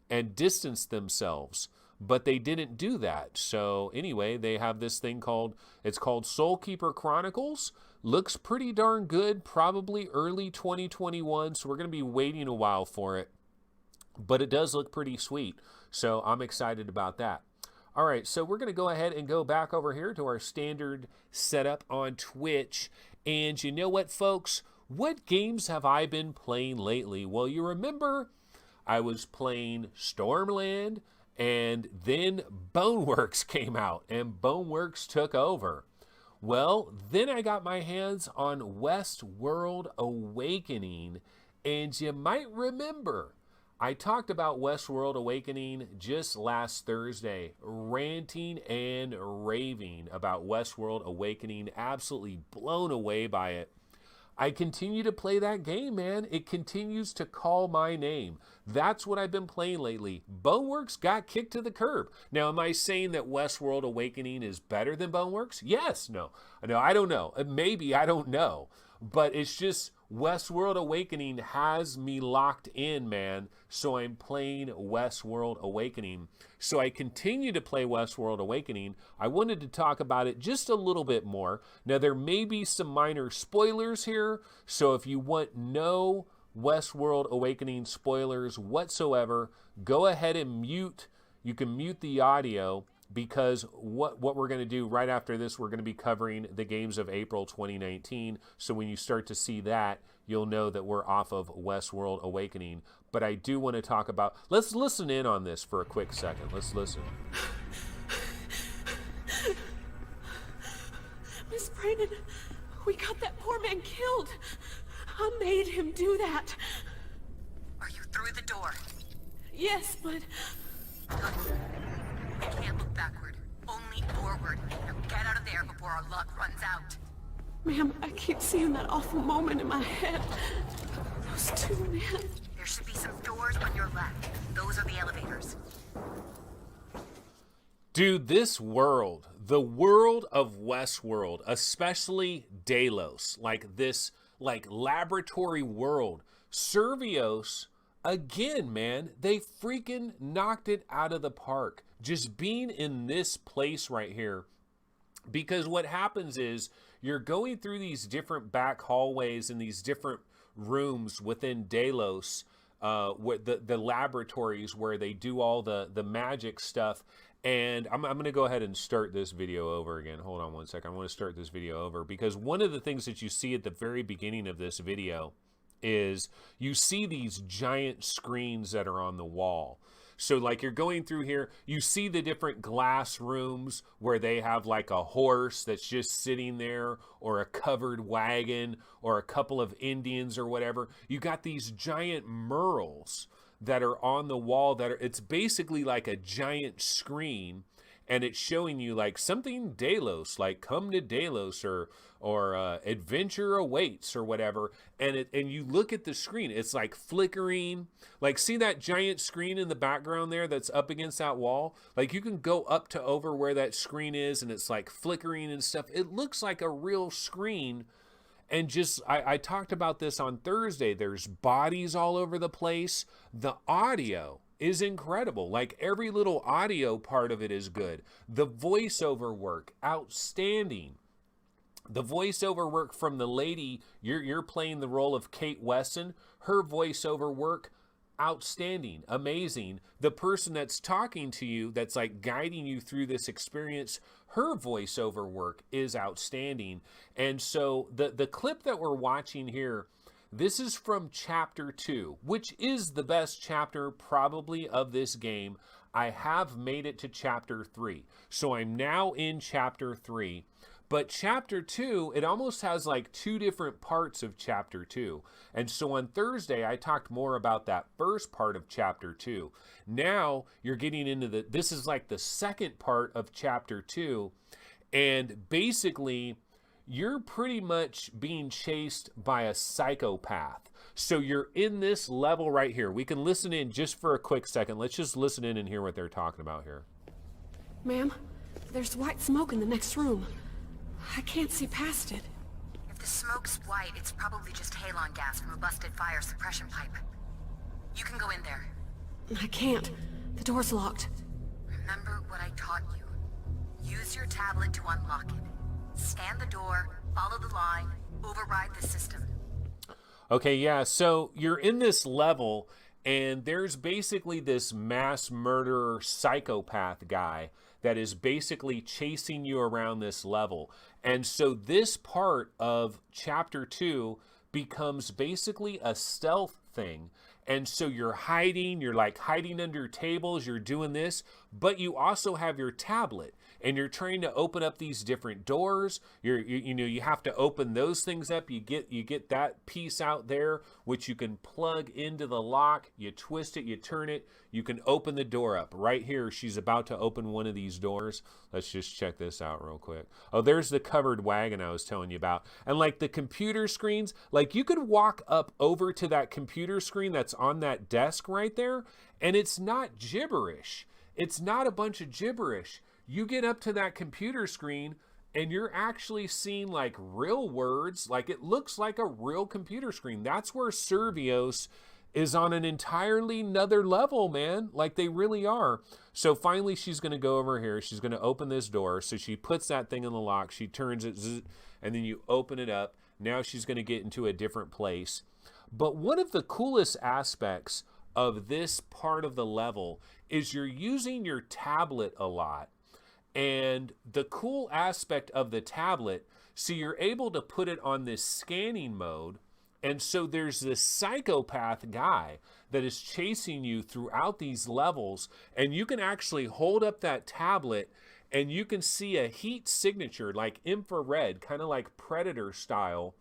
[SPEAKER 1] and distance themselves. But they didn't do that. So anyway, they have this thing called Soulkeeper Chronicles. Looks pretty darn good, probably early 2021. So we're going to be waiting a while for it. But it does look pretty sweet. So I'm excited about that. All right, so we're going to go ahead and go back over here to our standard setup on Twitch. And you know what, folks? What games have I been playing lately? Well, you remember I was playing Stormland, and then Boneworks came out, and Boneworks took over. Well, then I got my hands on Westworld Awakening, and you might remember I talked about Westworld Awakening just last Thursday, ranting and raving about Westworld Awakening, absolutely blown away by it. I continue to play that game, man. It continues to call my name. That's what I've been playing lately. Boneworks got kicked to the curb. Now, am I saying that Westworld Awakening is better than Boneworks? Yes, no, I don't know. Maybe, I don't know. But it's just Westworld Awakening has me locked in, man. So I'm playing Westworld Awakening. So I continue to play Westworld Awakening. I wanted to talk about it just a little bit more. Now, there may be some minor spoilers here. So if you want no Westworld Awakening spoilers whatsoever, go ahead and mute. You can mute the audio, because what we're going to do right after this, we're going to be covering the games of April 2019. So when you start to see that, you'll know that we're off of Westworld Awakening. But I do want to talk about, let's listen in on this for a quick second. Let's listen.
[SPEAKER 8] Miss Brandon, we got that poor man killed. I made him do that.
[SPEAKER 9] Are you through the door?
[SPEAKER 8] Yes, but...
[SPEAKER 9] I can't look backward, only forward. Now get out of there before our luck runs out.
[SPEAKER 8] Ma'am, I keep seeing that awful moment in my head. Those two men.
[SPEAKER 9] There should be some doors on your left. Those are the elevators.
[SPEAKER 1] Dude, this world, the world of Westworld, especially Delos, like this, like laboratory world, Servios, again, man, they freaking knocked it out of the park. Just being in this place right here. Because what happens is you're going through these different back hallways and these different rooms within Delos, the laboratories where they do all the magic stuff. And I'm going to go ahead and start this video over again. Hold on one second. I want to start this video over because one of the things that you see at the very beginning of this video is you see these giant screens that are on the wall. So like you're going through here, you see the different glass rooms where they have like a horse that's just sitting there, or a covered wagon, or a couple of Indians or whatever. You got these giant murals that are on the wall that are, it's basically like a giant screen, and it's showing you like something Delos, like come to Delos, or adventure awaits or whatever. And you look at the screen, it's like flickering. Like see that giant screen in the background there that's up against that wall? Like you can go up to over where that screen is, and it's like flickering and stuff. It looks like a real screen. And just, I talked about this on Thursday. There's bodies all over the place. The audio is incredible. Like every little audio part of it is good. The voiceover work, outstanding. The voiceover work from the lady, you're playing the role of Kate Weston. Her voiceover work, outstanding, amazing. The person that's talking to you, that's like guiding you through this experience, her voiceover work is outstanding. And so the clip that we're watching here, this is from Chapter 2, which is the best chapter probably of this game. I have made it to Chapter 3. So I'm now in Chapter 3. But Chapter 2, it almost has like two different parts of Chapter 2. And so on Thursday, I talked more about that first part of Chapter 2. Now you're getting into this is like the second part of Chapter 2. And basically, you're pretty much being chased by a psychopath. So you're in this level right here. We can listen in just for a quick second. Let's just listen in and hear what they're talking about here.
[SPEAKER 8] Ma'am, there's white smoke in the next room. I can't see past it.
[SPEAKER 9] If the smoke's white, it's probably just halon gas from a busted fire suppression pipe. You can go in there.
[SPEAKER 8] I can't. The door's locked.
[SPEAKER 9] Remember what I taught you. Use your tablet to unlock it. Scan the door, follow the line, override the system.
[SPEAKER 1] Okay, yeah, so you're in this level, and there's basically this mass murderer psychopath guy that is basically chasing you around this level. And so this part of Chapter 2 becomes basically a stealth thing. And so you're hiding, you're like hiding under tables, you're doing this, but you also have your tablet and you're trying to open up these different doors. You have to open those things up. You get that piece out there, which you can plug into the lock. You twist it, you turn it, you can open the door up. Right here, she's about to open one of these doors. Let's just check this out real quick. Oh, there's the covered wagon I was telling you about. And like the computer screens, like you could walk up over to that computer screen that's on that desk right there, and it's not gibberish. It's not a bunch of gibberish. You get up to that computer screen and you're actually seeing like real words. Like it looks like a real computer screen. That's where Servios is on an entirely another level, man. Like they really are. So finally she's going to go over here. She's going to open this door. So she puts that thing in the lock. She turns it, and then you open it up. Now she's going to get into a different place. But one of the coolest aspects of this part of the level is you're using your tablet a lot. And the cool aspect of the tablet, so you're able to put it on this scanning mode. And so there's this psychopath guy that is chasing you throughout these levels. And you can actually hold up that tablet and you can see a heat signature, like infrared, kind of like Predator style.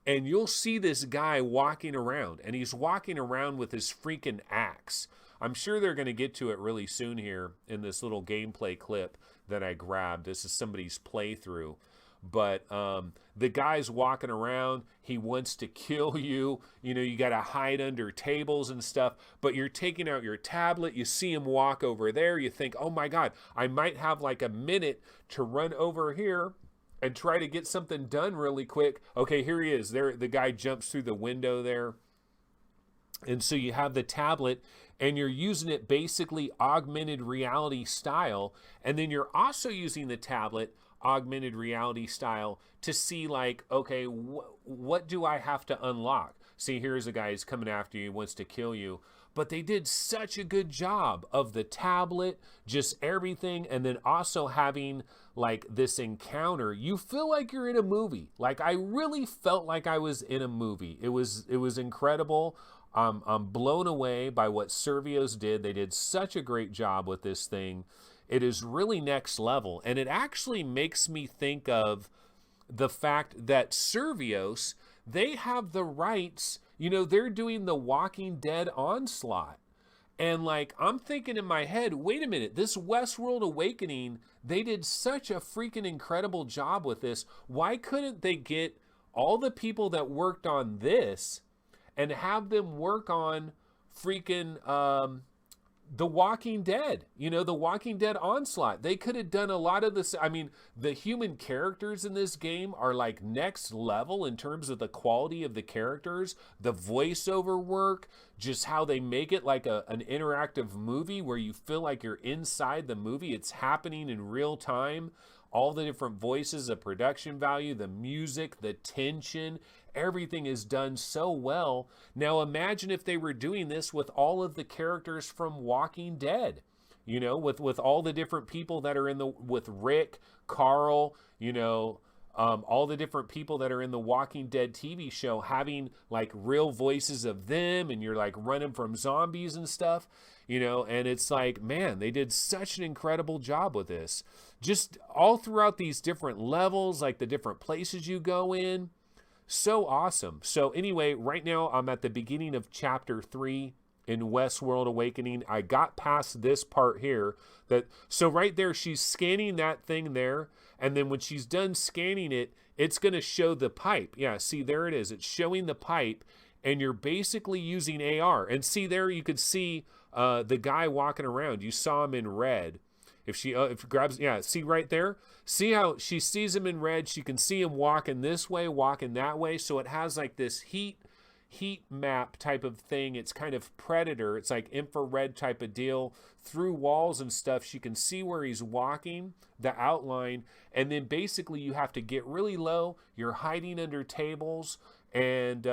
[SPEAKER 1] And you'll see this guy walking around, and he's walking around with his freaking axe. I'm sure they're going to get to it really soon here in this little gameplay clip that I grabbed. This is somebody's playthrough. But the guy's walking around. He wants to kill you. You know, you got to hide under tables and stuff. But you're taking out your tablet. You see him walk over there. You think, oh my God, I might have like a minute to run over here and try to get something done really quick. Okay, here he is. There, the guy jumps through the window there. And so you have the tablet and you're using it basically augmented reality style. And then you're also using the tablet augmented reality style to see like, okay, what do I have to unlock? See, here's a guy who's coming after you, wants to kill you. But they did such a good job of the tablet, just everything, and then also having like this encounter. You feel like you're in a movie. Like I really felt like I was in a movie. It was incredible. I'm blown away by what Servios did. They did such a great job with this thing. It is really next level, and it actually makes me think of the fact that Servios, they have the rights. You know, they're doing the Walking Dead Onslaught. And like, I'm thinking in my head, wait a minute, this Westworld Awakening, they did such a freaking incredible job with this. Why couldn't they get all the people that worked on this and have them work on freaking The Walking Dead, you know, The Walking Dead Onslaught? They could have done a lot of this. I mean, the human characters in this game are like next level in terms of the quality of the characters, the voiceover work, just how they make it like an interactive movie where you feel like you're inside the movie. It's happening in real time. All the different voices, the production value, the music, the tension, everything is done so well. Now imagine if they were doing this with all of the characters from Walking Dead, you know, with all the different people that are with Rick, Carl, you know, all the different people that are in the Walking Dead TV show having like real voices of them, and you're like running from zombies and stuff, you know, and it's like, man, they did such an incredible job with this. Just all throughout these different levels, like the different places you go in. So awesome. So anyway, right now I'm at the beginning of Chapter 3 in Westworld Awakening. I got past this part here. So right there, she's scanning that thing there. And then when she's done scanning it, it's going to show the pipe. Yeah, see, there it is. It's showing the pipe. And you're basically using AR. And see there, you could see the guy walking around. You saw him in red. If she grabs, yeah, see right there? See how she sees him in red? She can see him walking this way, walking that way. So it has like this heat map type of thing. It's kind of predator. It's like infrared type of deal. Through walls and stuff, she can see where he's walking, the outline. And then basically you have to get really low. You're hiding under tables and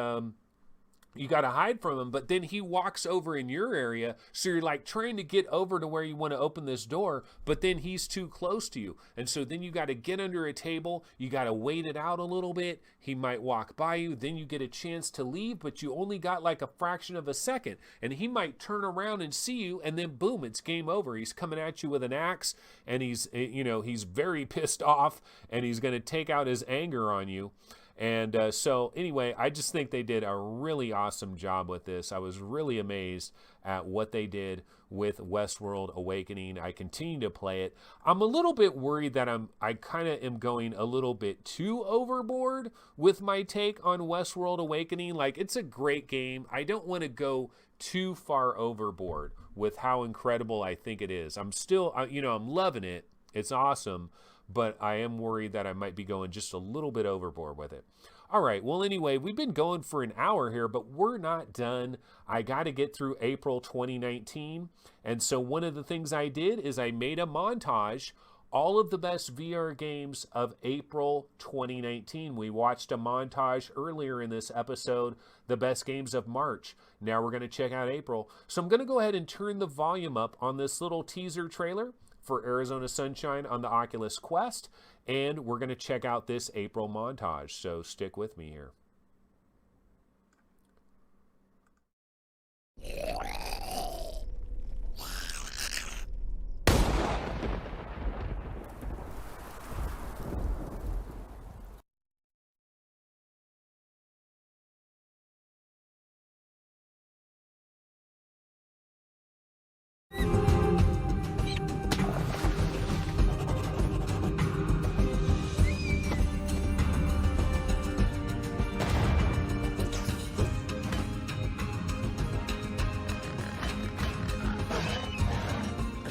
[SPEAKER 1] you got to hide from him, but then he walks over in your area, so you're like trying to get over to where you want to open this door, but then he's too close to you. And so then you got to get under a table, you got to wait it out a little bit, he might walk by you, then you get a chance to leave, but you only got like a fraction of a second, and he might turn around and see you, and then boom, it's game over. He's coming at you with an axe, and he's very pissed off, and he's going to take out his anger on you. And so anyway, I just think they did a really awesome job with this. I was really amazed at what they did with Westworld Awakening. I continue to play it. I'm a little bit worried that I kind of am going a little bit too overboard with my take on Westworld Awakening. Like, it's a great game. I don't want to go too far overboard with how incredible I think it is. I'm still, I'm loving it. It's awesome. But I am worried that I might be going just a little bit overboard with it. All right, well, anyway, we've been going for an hour here, but we're not done. I got to get through April 2019. And so one of the things I did is I made a montage, all of the best VR games of April 2019. We watched a montage earlier in this episode, the best games of March. Now we're going to check out April. So I'm going to go ahead and turn the volume up on this little teaser trailer for Arizona Sunshine on the Oculus Quest, and we're going to check out this April montage, so stick with me here.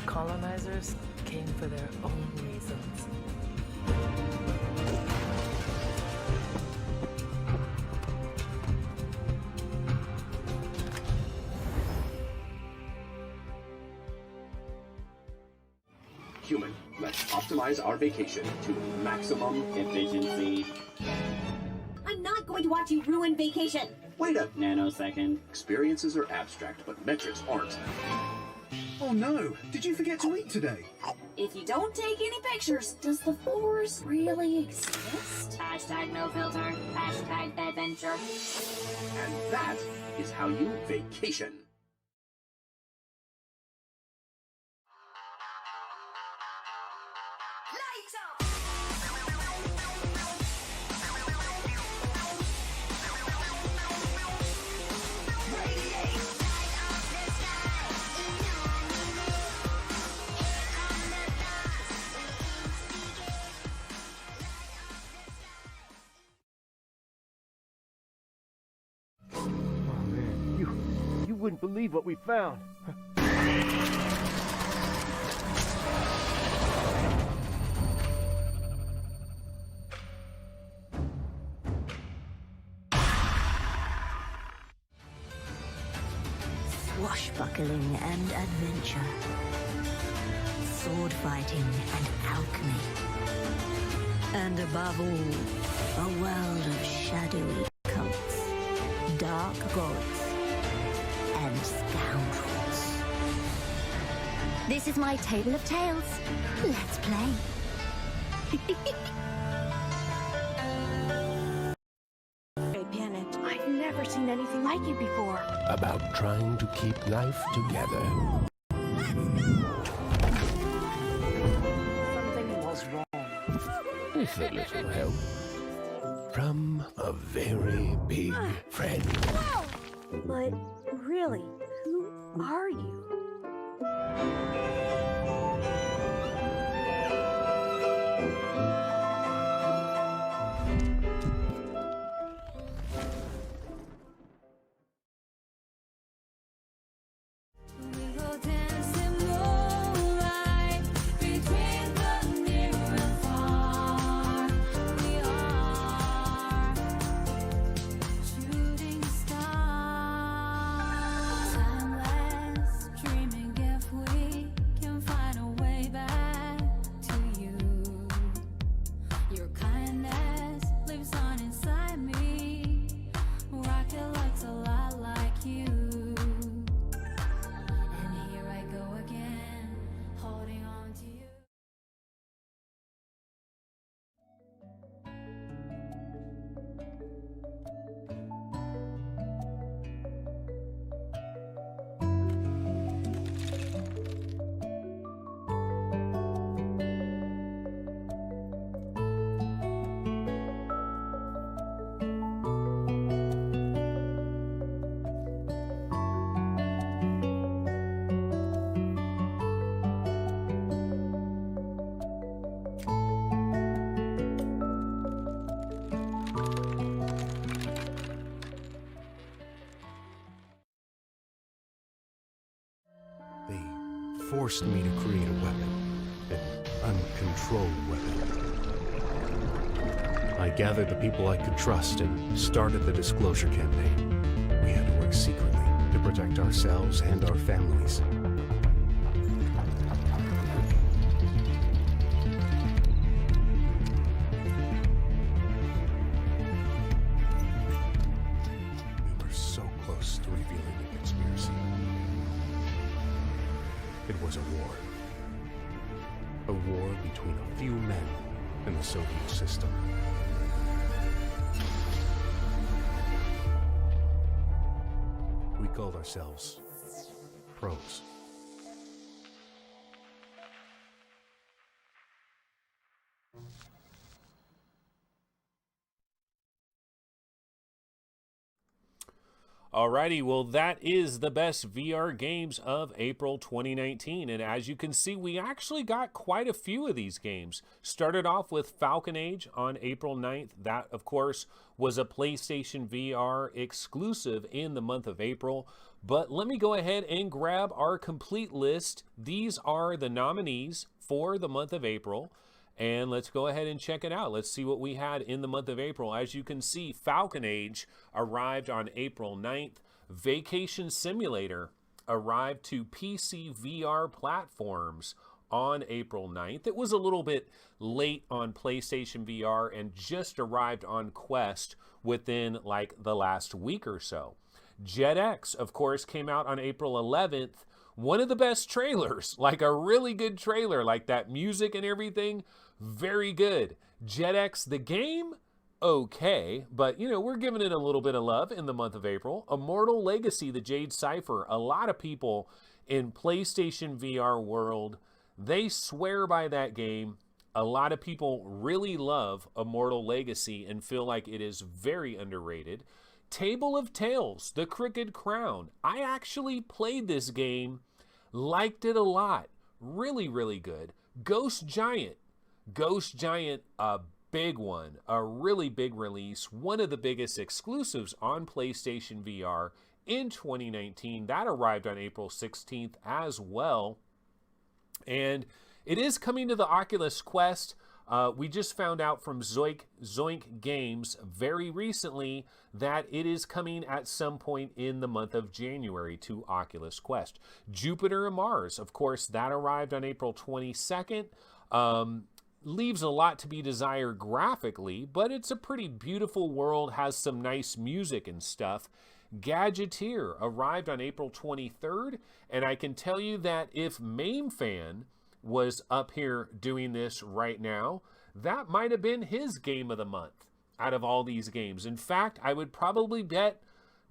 [SPEAKER 10] Colonizers came for their own reasons.
[SPEAKER 11] Human, let's optimize our vacation to maximum efficiency.
[SPEAKER 12] I'm not going to watch you ruin vacation.
[SPEAKER 11] Wait a nanosecond. Experiences are abstract, but metrics aren't.
[SPEAKER 5] Oh no, did you forget to eat today?
[SPEAKER 12] If you don't take any pictures, does the forest really exist? Hashtag no filter, hashtag adventure.
[SPEAKER 11] And that is how you vacation.
[SPEAKER 13] You wouldn't believe what we found.
[SPEAKER 3] Swashbuckling and adventure. Sword fighting and alchemy. And above all, a world of shadowy cults, dark gods, and scoundrels.
[SPEAKER 14] This is my table of tales. Let's play.
[SPEAKER 15] Hey, Janet, I've never seen anything like it before.
[SPEAKER 4] About trying to keep life together.
[SPEAKER 15] Something was wrong.
[SPEAKER 4] With a little help from a very big friend.
[SPEAKER 15] But really, who are you?
[SPEAKER 16] forced me to create a weapon, an uncontrolled weapon. I gathered the people I could trust and started the disclosure campaign. We had to work secretly to protect ourselves and our families. We were so close to revealing the conspiracy. It was a war. A war between a few men and the Soviet system. We called ourselves pros.
[SPEAKER 1] Alrighty, well, that is the best VR games of April 2019. And as you can see, we actually got quite a few of these games. Started off with Falcon Age on April 9th. That, of course, was a PlayStation VR exclusive in the month of April. But let me go ahead and grab our complete list. These are the nominees for the month of April. And let's go ahead and check it out. Let's see what we had in the month of April. As you can see, Falcon Age arrived on April 9th. Vacation Simulator arrived to PC VR platforms on April 9th. It was a little bit late on PlayStation VR and just arrived on Quest within like the last week or so. Jet X, of course, came out on April 11th. One of the best trailers, like a really good trailer, like that music and everything, very good. Jet X, the game, okay, but you know, we're giving it a little bit of love in the month of April. Immortal Legacy, the Jade Cipher, a lot of people in PlayStation VR world, they swear by that game. A lot of people really love Immortal Legacy and feel like it is very underrated. Table of Tales, The Crooked Crown. I actually played this game, liked it a lot. Really, really good. Ghost Giant. Ghost Giant, a big one, a really big release, one of the biggest exclusives on PlayStation VR in 2019. That arrived on April 16th as well. And it is coming to the Oculus Quest. We just found out from Zoink Games very recently that it is coming at some point in the month of January to Oculus Quest. Jupiter and Mars, of course, that arrived on April 22nd. Leaves a lot to be desired graphically, but it's a pretty beautiful world, has some nice music and stuff. Gadgeteer arrived on April 23rd, and I can tell you that if MameFan was up here doing this right now, that might have been his game of the month out of all these games. In fact, I would probably bet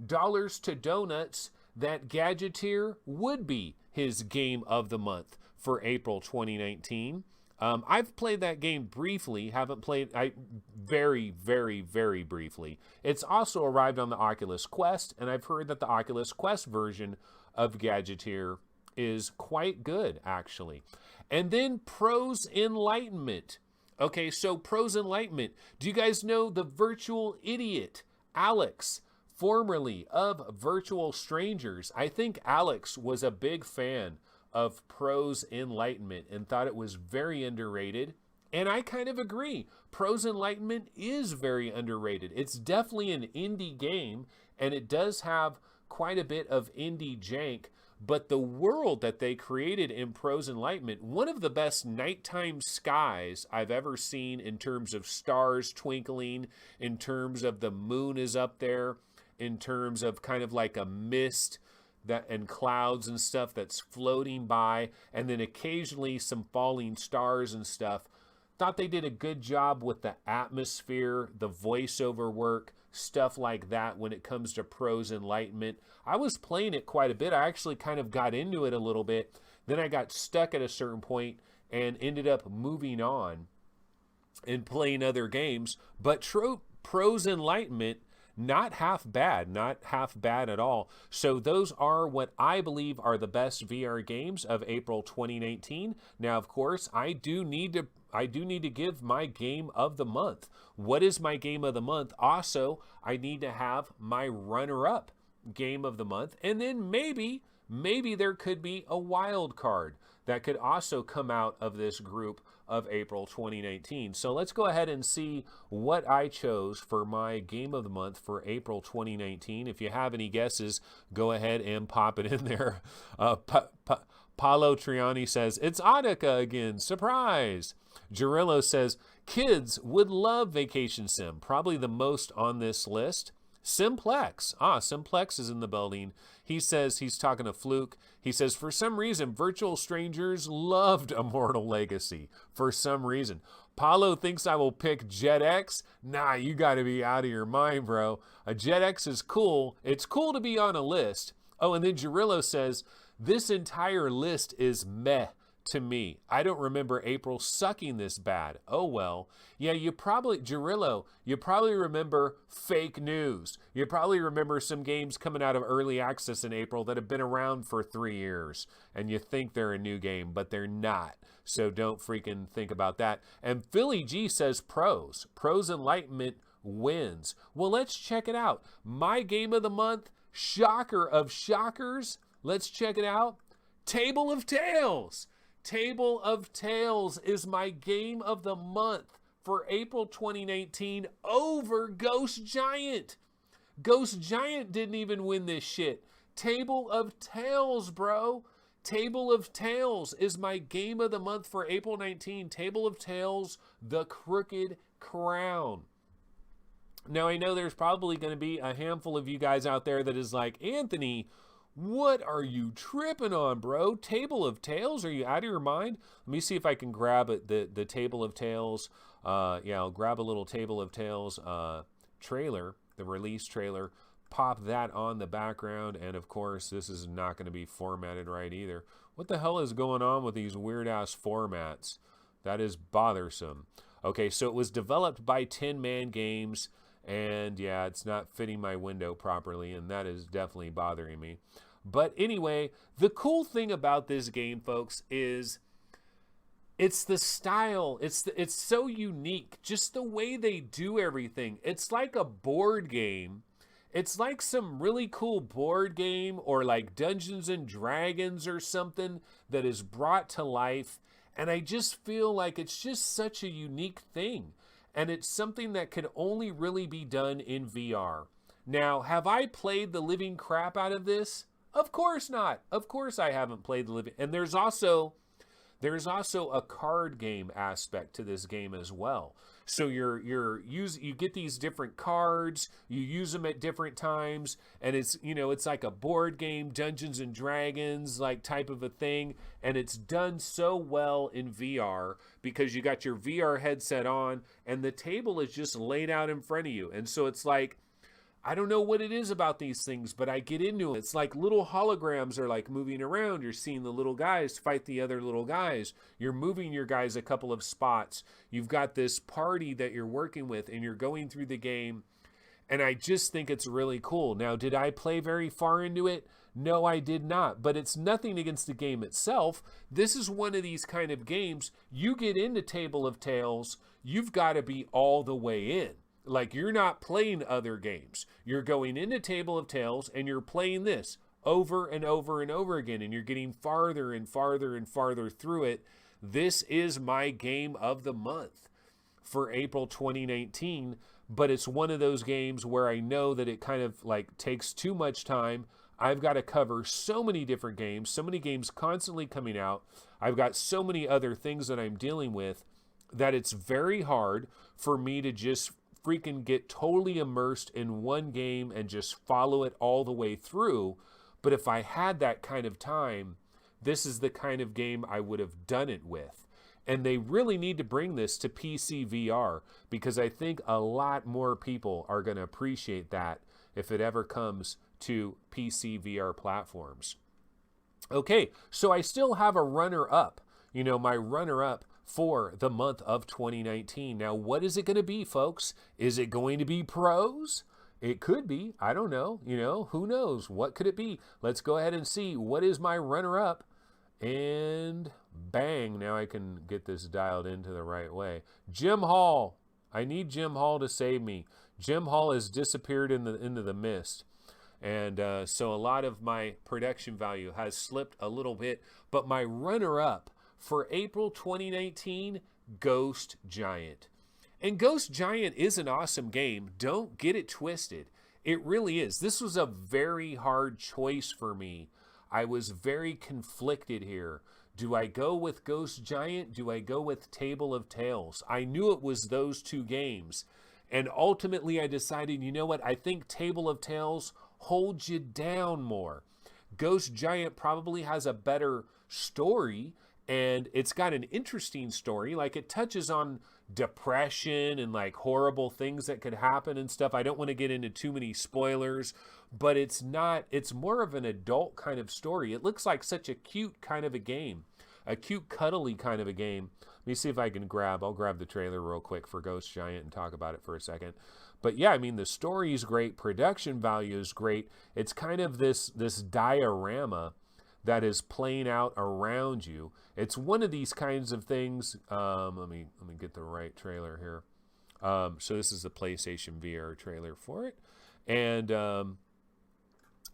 [SPEAKER 1] dollars to donuts that Gadgeteer would be his game of the month for April 2019. I've played that game briefly, haven't played, very, very, very briefly. It's also arrived on the Oculus Quest, and I've heard that the Oculus Quest version of Gadgeteer is quite good, actually. And then Pros Enlightenment. Okay, so Pros Enlightenment. Do you guys know the virtual idiot, Alex, formerly of Virtual Strangers? I think Alex was a big fan of Pros Enlightenment and thought it was very underrated. And I kind of agree. Pros Enlightenment is very underrated. It's definitely an indie game, and it does have quite a bit of indie jank, but the world that they created in Pros Enlightenment, one of the best nighttime skies I've ever seen in terms of stars twinkling, in terms of the moon is up there, in terms of kind of like a mist that and clouds and stuff that's floating by, and then occasionally some falling stars and stuff. Thought they did a good job with the atmosphere, the voiceover work, stuff like that when it comes to Pros Enlightenment. I was playing it quite a bit. I actually kind of got into it a little bit. Then I got stuck at a certain point and ended up moving on and playing other games. But Pros Enlightenment, not half bad at all. So those are what I believe are the best VR games of April 2019. Now, of course, I do need to give my game of the month. What is my game of the month? Also, I need to have my runner-up game of the month, and then maybe there could be a wild card. that could also come out of this group of April 2019. So let's go ahead and see what I chose for my game of the month for April 2019. If you have any guesses, go ahead and pop it in there. Paulo Triani says, it's Annika again, surprise. Girillo says, kids would love Vacation Sim, probably the most on this list. Simplex. Simplex is in the building. He says, he's talking to Fluke. He says, for some reason, Virtual Strangers loved Immortal Legacy. For some reason. Paulo thinks I will pick Jet X. Nah, you got to be out of your mind, bro. A Jet X is cool. It's cool to be on a list. Oh, and then Girillo says, this entire list is meh to me. I don't remember April sucking this bad. Oh well. Yeah, Girillo, you probably remember fake news. You probably remember some games coming out of early access in April that have been around for 3 years, and you think they're a new game, but they're not. So don't freaking think about that. And Philly G says pros. Pros Enlightenment wins. Well, let's check it out. My game of the month, shocker of shockers. Let's check it out. Table of Tales. Table of Tales is my game of the month for April 2019 over Ghost Giant. Ghost Giant didn't even win this shit. Table of Tales, bro. Table of Tales is my game of the month for April 19. Table of Tales, The Crooked Crown. Now, I know there's probably going to be a handful of you guys out there that is like, Anthony, what are you tripping on, bro? Table of Tales? Are you out of your mind? Let me see if I can grab it, the Table of Tales. Yeah, I'll grab a little Table of Tales trailer, the release trailer, pop that on the background, and of course, this is not going to be formatted right either. What the hell is going on with these weird-ass formats? That is bothersome. Okay, so it was developed by Tin Man Games, and yeah, it's not fitting my window properly, and that is definitely bothering me. But anyway, the cool thing about this game, folks, is it's the style. It's so unique, just the way they do everything. It's like a board game. It's like some really cool board game or like Dungeons and Dragons or something that is brought to life. And I just feel like it's just such a unique thing. And it's something that can only really be done in VR. Now, have I played the living crap out of this? Of course not. Of course I haven't played the living. And there's also a card game aspect to this game as well. So you get these different cards, you use them at different times, and it's like a board game, Dungeons and Dragons like type of a thing, and it's done so well in VR because you got your VR headset on and the table is just laid out in front of you. And so it's like, I don't know what it is about these things, but I get into it. It's like little holograms are like moving around. You're seeing the little guys fight the other little guys. You're moving your guys a couple of spots. You've got this party that you're working with and you're going through the game. And I just think it's really cool. Now, did I play very far into it? No, I did not. But it's nothing against the game itself. This is one of these kind of games. You get into Table of Tales, you've got to be all the way in. Like, you're not playing other games. You're going into Table of Tales and you're playing this over and over and over again, and you're getting farther and farther and farther through it. This is my game of the month for April 2019, but it's one of those games where I know that it kind of like takes too much time. I've got to cover so many different games, so many games constantly coming out. I've got so many other things that I'm dealing with that it's very hard for me to just freaking get totally immersed in one game and just follow it all the way through. But if I had that kind of time, this is the kind of game I would have done it with. And they really need to bring this to PC VR because I think a lot more people are going to appreciate that if it ever comes to PC VR platforms. Okay, so I still have a runner-up. My runner-up for the month of 2019. Now, what is it going to be, folks? Is it going to be pros? It could be. I don't know. Who knows? What could it be? Let's go ahead and see. What is my runner-up? And bang, now I can get this dialed into the right way. Jim Hall. I need Jim Hall to save me. Jim Hall has disappeared into the mist. And so a lot of my production value has slipped a little bit. But my runner-up for April 2019, Ghost Giant. And Ghost Giant is an awesome game. Don't get it twisted. It really is. This was a very hard choice for me. I was very conflicted here. Do I go with Ghost Giant? Do I go with Table of Tales? I knew it was those two games. And ultimately I decided, you know what? I think Table of Tales holds you down more. Ghost Giant probably has a better story, and it's got an interesting story. Like, it touches on depression and like horrible things that could happen and stuff. I don't want to get into too many spoilers, but it's more of an adult kind of story. It looks like such a cute kind of a game, a cute cuddly kind of a game. Let me see if I can I'll grab the trailer real quick for Ghost Giant and talk about it for a second. But yeah, I mean, the story is great. Production value is great. It's kind of this diorama that is playing out around you. It's one of these kinds of things. Let me get the right trailer here. So this is the PlayStation VR trailer for it. And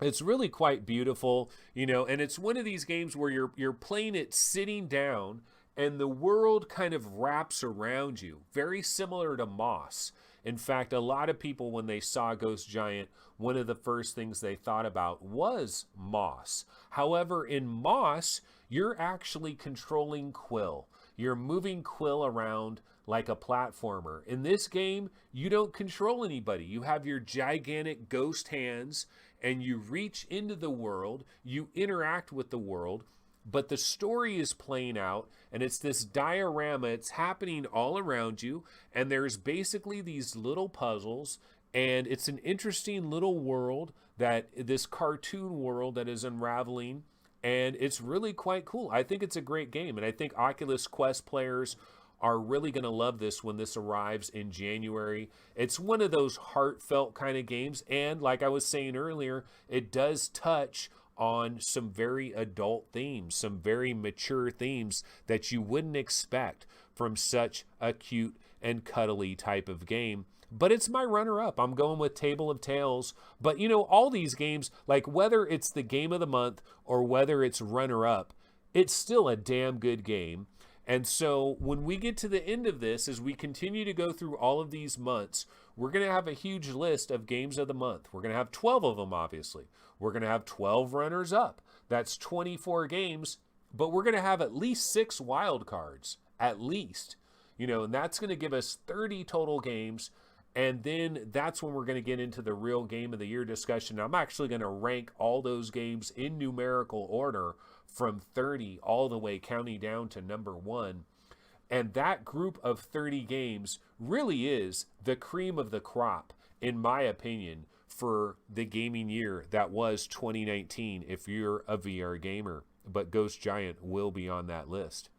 [SPEAKER 1] it's really quite beautiful, you know, and it's one of these games where you're playing it sitting down and the world kind of wraps around you, very similar to Moss. In fact, a lot of people, when they saw Ghost Giant, one of the first things they thought about was Moss. However, in Moss, you're actually controlling Quill. You're moving Quill around like a platformer. In this game, you don't control anybody. You have your gigantic ghost hands, and you reach into the world, you interact with the world, but the story is playing out, and it's this diorama. It's happening all around you, and there's basically these little puzzles, and it's an interesting little world, this cartoon world that is unraveling, and it's really quite cool. I think it's a great game, and I think Oculus Quest players are really going to love this when this arrives in January. It's one of those heartfelt kind of games, and like I was saying earlier, it does touch on some very adult themes, some very mature themes that you wouldn't expect from such a cute and cuddly type of game. But it's my runner-up. I'm going with Table of Tales. But, you know, all these games, like whether it's the game of the month or whether it's runner-up, it's still a damn good game. And so when we get to the end of this, as we continue to go through all of these months, we're going to have a huge list of games of the month. We're going to have 12 of them, obviously. We're going to have 12 runners-up. That's 24 games. But we're going to have at least 6 wild cards, at least. You know, and that's going to give us 30 total games. And then that's when we're going to get into the real game of the year discussion. I'm actually going to rank all those games in numerical order from 30 all the way counting down to number 1. And that group of 30 games really is the cream of the crop, in my opinion, for the gaming year that was 2019 if you're a VR gamer. But Ghost Giant will be on that list.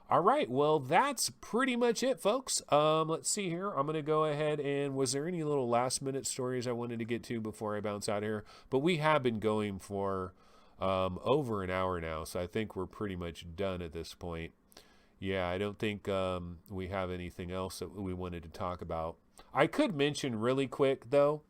[SPEAKER 1] All right, well, that's pretty much it, folks. Let's see here. I'm going to go ahead and was there any little last-minute stories I wanted to get to before I bounce out here? But we have been going for over an hour now, so I think we're pretty much done at this point. Yeah, I don't think we have anything else that we wanted to talk about. I could mention really quick, though,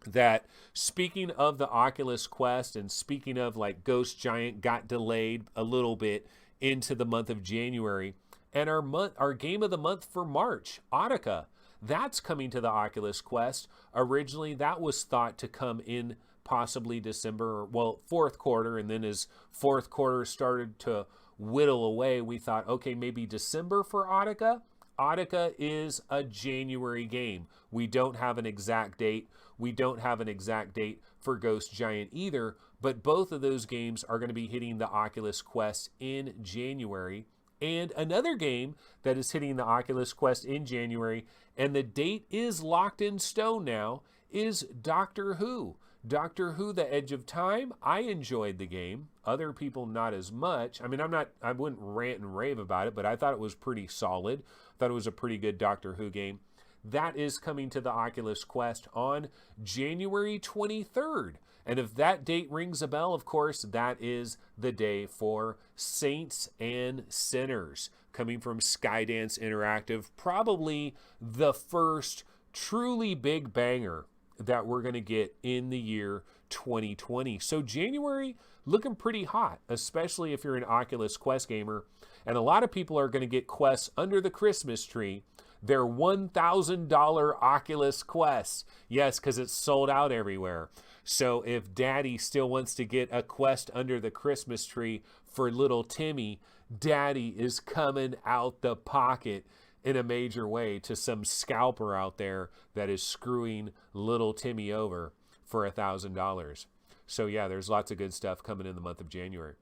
[SPEAKER 1] that speaking of the Oculus Quest and speaking of like Ghost Giant got delayed a little bit into the month of January, and our game of the month for March, Audica, that's coming to the Oculus Quest. Originally, that was thought to come in possibly December, well, fourth quarter, and then as fourth quarter started to whittle away, we thought, okay, maybe December for Audica. Audica is a January game. We don't have an exact date. We don't have an exact date for Ghost Giant either, but both of those games are going to be hitting the Oculus Quest in January. And another game that is hitting the Oculus Quest in January, and the date is locked in stone now, is Doctor Who. Doctor Who, The Edge of Time. I enjoyed the game. Other people not as much. I mean, I wouldn't rant and rave about it, but I thought it was pretty solid. I thought it was a pretty good Doctor Who game. That is coming to the Oculus Quest on January 23rd. And if that date rings a bell, of course, that is the day for Saints and Sinners, coming from Skydance Interactive. Probably the first truly big banger that we're going to get in the year 2020. So January looking pretty hot, especially if you're an Oculus Quest gamer. And a lot of people are going to get Quests under the Christmas tree. They're $1,000 Oculus Quests. Yes, because it's sold out everywhere. So if Daddy still wants to get a Quest under the Christmas tree for little Timmy, Daddy is coming out the pocket in a major way to some scalper out there that is screwing little Timmy over for $1,000. So yeah, there's lots of good stuff coming in the month of January.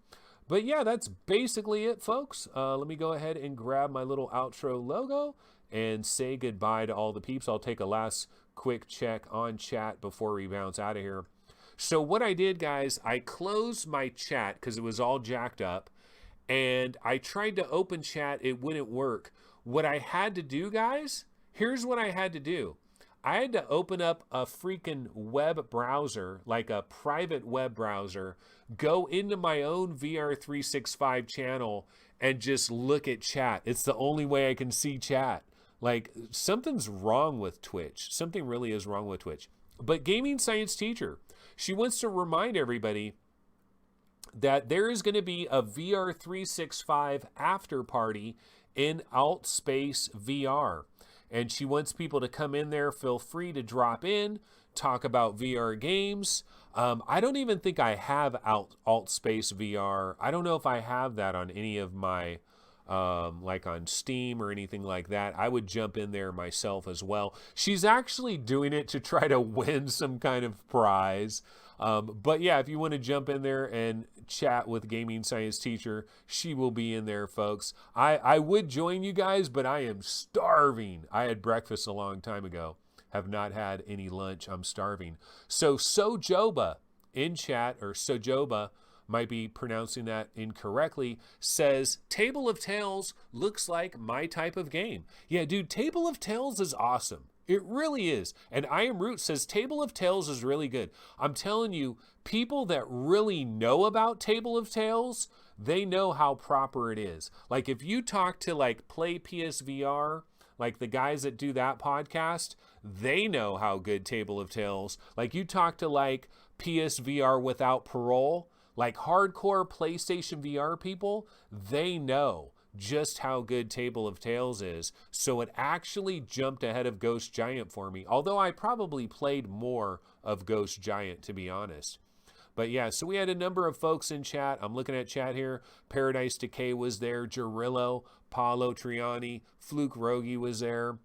[SPEAKER 1] But yeah, that's basically it, folks. Let me go ahead and grab my little outro logo and say goodbye to all the peeps. I'll take a last quick check on chat before we bounce out of here. So what I did, guys, I closed my chat because it was all jacked up, and I tried to open chat. It wouldn't work. What I had to do, guys, here's what I had to do. I had to open up a freaking web browser, like a private web browser, go into my own VR365 channel and just look at chat. It's the only way I can see chat. Like, something's wrong with Twitch. Something really is wrong with Twitch. But Gaming Science Teacher, she wants to remind everybody that there is going to be a VR365 after party in Altspace VR. And she wants people to come in there. Feel free to drop in, talk about VR games. I don't even think I have Altspace VR. I don't know if I have that on any of my, like on Steam or anything like that. I would jump in there myself as well. She's actually doing it to try to win some kind of prize. But yeah, if you want to jump in there and chat with Gaming Science Teacher, she will be in there, folks. I would join you guys, but I am starving. I had breakfast a long time ago. Have not had any lunch. I'm starving. So Sojoba in chat, or Sojoba, might be pronouncing that incorrectly, says Table of Tales looks like my type of game. Yeah, dude, Table of Tales is awesome. It really is. And I Am Root says Table of Tales is really good. I'm telling you, people that really know about Table of Tales, they know how proper it is. Like if you talk to like Play PSVR, like the guys that do that podcast, they know how good Table of Tales. Like you talk to like PSVR Without Parole, like hardcore PlayStation VR people, they know just how good Table of Tales is. So it actually jumped ahead of Ghost Giant for me, although I probably played more of Ghost Giant, to be honest. But yeah, so we had a number of folks in chat. I'm looking at chat here. Paradise Decay was there. Jarillo, Paulo Triani, Fluke Rogi was there.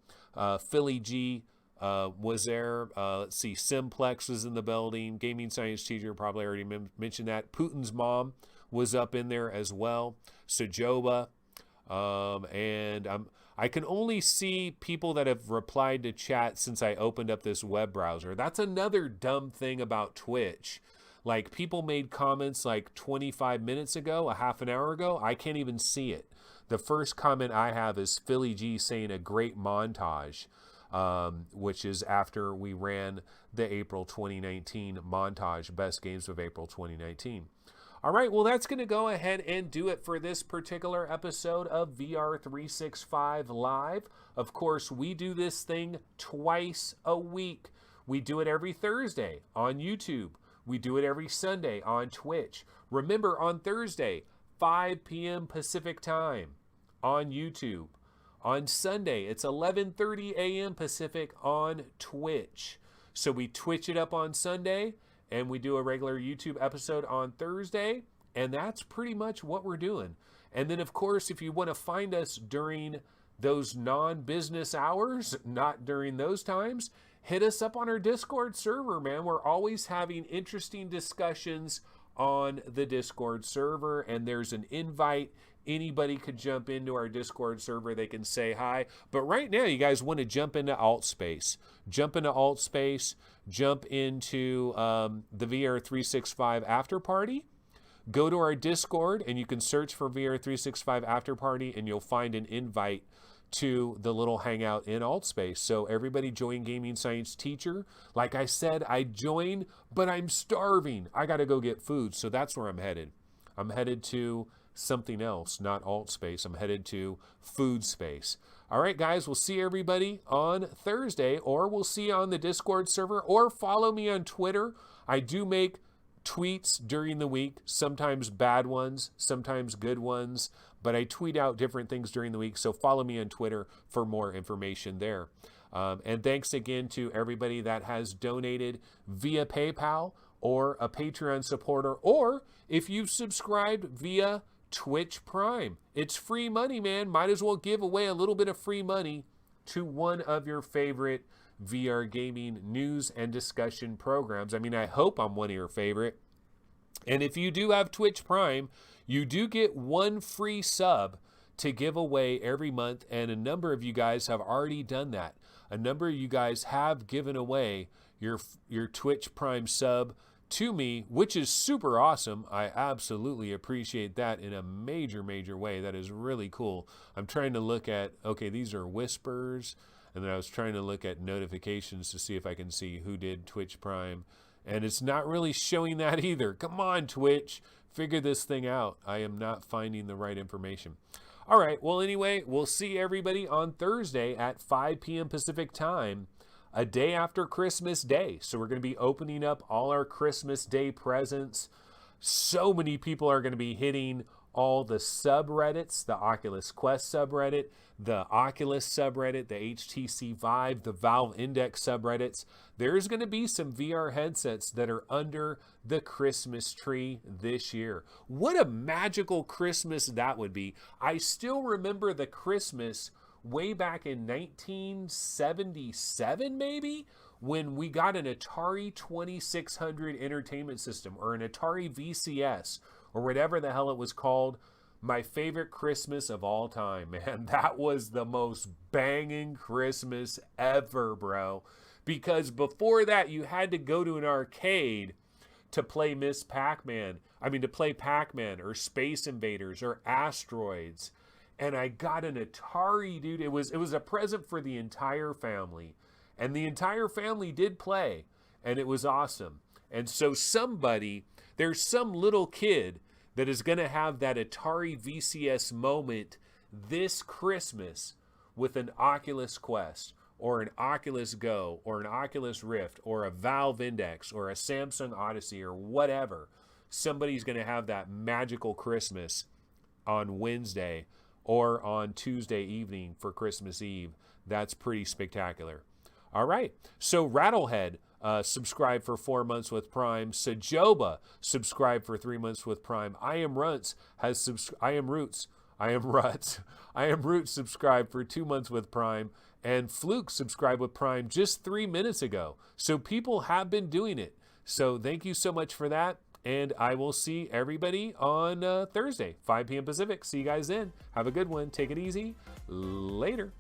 [SPEAKER 1] Philly G was there. Let's see, Simplex was in the building. Gaming Science Teacher, probably already mentioned that. Putin's mom was up in there as well. Sojoba. And I can only see people that have replied to chat since I opened up this web browser. That's another dumb thing about Twitch. Like people made comments like 25 minutes ago, a half an hour ago. I can't even see it. The first comment I have is Philly G saying a great montage, which is after we ran the April 2019 montage, best games of April 2019. All right, well, that's going to go ahead and do it for this particular episode of VR365 Live. Of course, we do this thing twice a week. We do it every Thursday on YouTube. We do it every Sunday on Twitch. Remember, on Thursday, 5 p.m. Pacific time on YouTube. On Sunday, it's 11:30 a.m. Pacific on Twitch. So we Twitch it up on Sunday, and we do a regular YouTube episode on Thursday, and that's pretty much what we're doing. And then, of course, if you want to find us during those non-business hours, not during those times, hit us up on our Discord server, man. We're always having interesting discussions on the Discord server, and there's an invite. Anybody could jump into our Discord server. They can say hi. But right now, you guys want to jump into Altspace. Jump into Altspace. Jump into the VR365 After Party. Go to our Discord, and you can search for VR365 After Party, and you'll find an invite to the little hangout in Altspace. So everybody join Gaming Science Teacher. Like I said, I joined, but I'm starving. I got to go get food. So that's where I'm headed. I'm headed to something else, not alt space. I'm headed to food space. All right, guys, we'll see everybody on Thursday, or we'll see you on the Discord server, or follow me on Twitter. I do make tweets during the week, sometimes bad ones, sometimes good ones, but I tweet out different things during the week, so follow me on Twitter for more information there. And thanks again to everybody that has donated via PayPal or a Patreon supporter, or if you've subscribed via Twitch Prime. It's free money, man. Might as well give away a little bit of free money to one of your favorite VR gaming news and discussion programs. I mean, I hope I'm one of your favorite. And if you do have Twitch Prime, you do get one free sub to give away every month, and a number of you guys have already done that. A number of you guys have given away your Twitch Prime sub to me, which is super awesome. I absolutely appreciate that in a major, major way. That is really cool. I'm trying to look at, okay, these are whispers, and then I was trying to look at notifications to see if I can see who did Twitch Prime, and it's not really showing that either. Come on, Twitch, figure this thing out. I am not finding the right information. All right, well, anyway, we'll see everybody on Thursday at 5 p.m. Pacific time, a day after Christmas Day. So we're going to be opening up all our Christmas Day presents. So many people are going to be hitting all the subreddits, the Oculus Quest subreddit, the Oculus subreddit, the HTC Vive, the Valve Index subreddits. There's going to be some VR headsets that are under the Christmas tree this year. What a magical Christmas that would be. I still remember the Christmas way back in 1977, maybe, when we got an Atari 2600 entertainment system, or an Atari VCS, or whatever the hell it was called. My favorite Christmas of all time, man. That was the most banging Christmas ever, bro. Because before that, you had to go to an arcade to play to play Pac-Man or Space Invaders or Asteroids. And I got an Atari, dude. It was a present for the entire family. And the entire family did play. And it was awesome. And so there's some little kid that is going to have that Atari VCS moment this Christmas with an Oculus Quest, or an Oculus Go, or an Oculus Rift, or a Valve Index, or a Samsung Odyssey, or whatever. Somebody's going to have that magical Christmas on Wednesday or on Tuesday evening for Christmas Eve. That's pretty spectacular. All right, so Rattlehead, subscribe for 4 months with Prime. Sajoba, subscribe for 3 months with Prime. I Am Roots, subscribed for 2 months with Prime. And Fluke subscribed with Prime just 3 minutes ago. So people have been doing it. So thank you so much for that. And I will see everybody on Thursday, 5 p.m. Pacific. See you guys then. Have a good one. Take it easy. Later.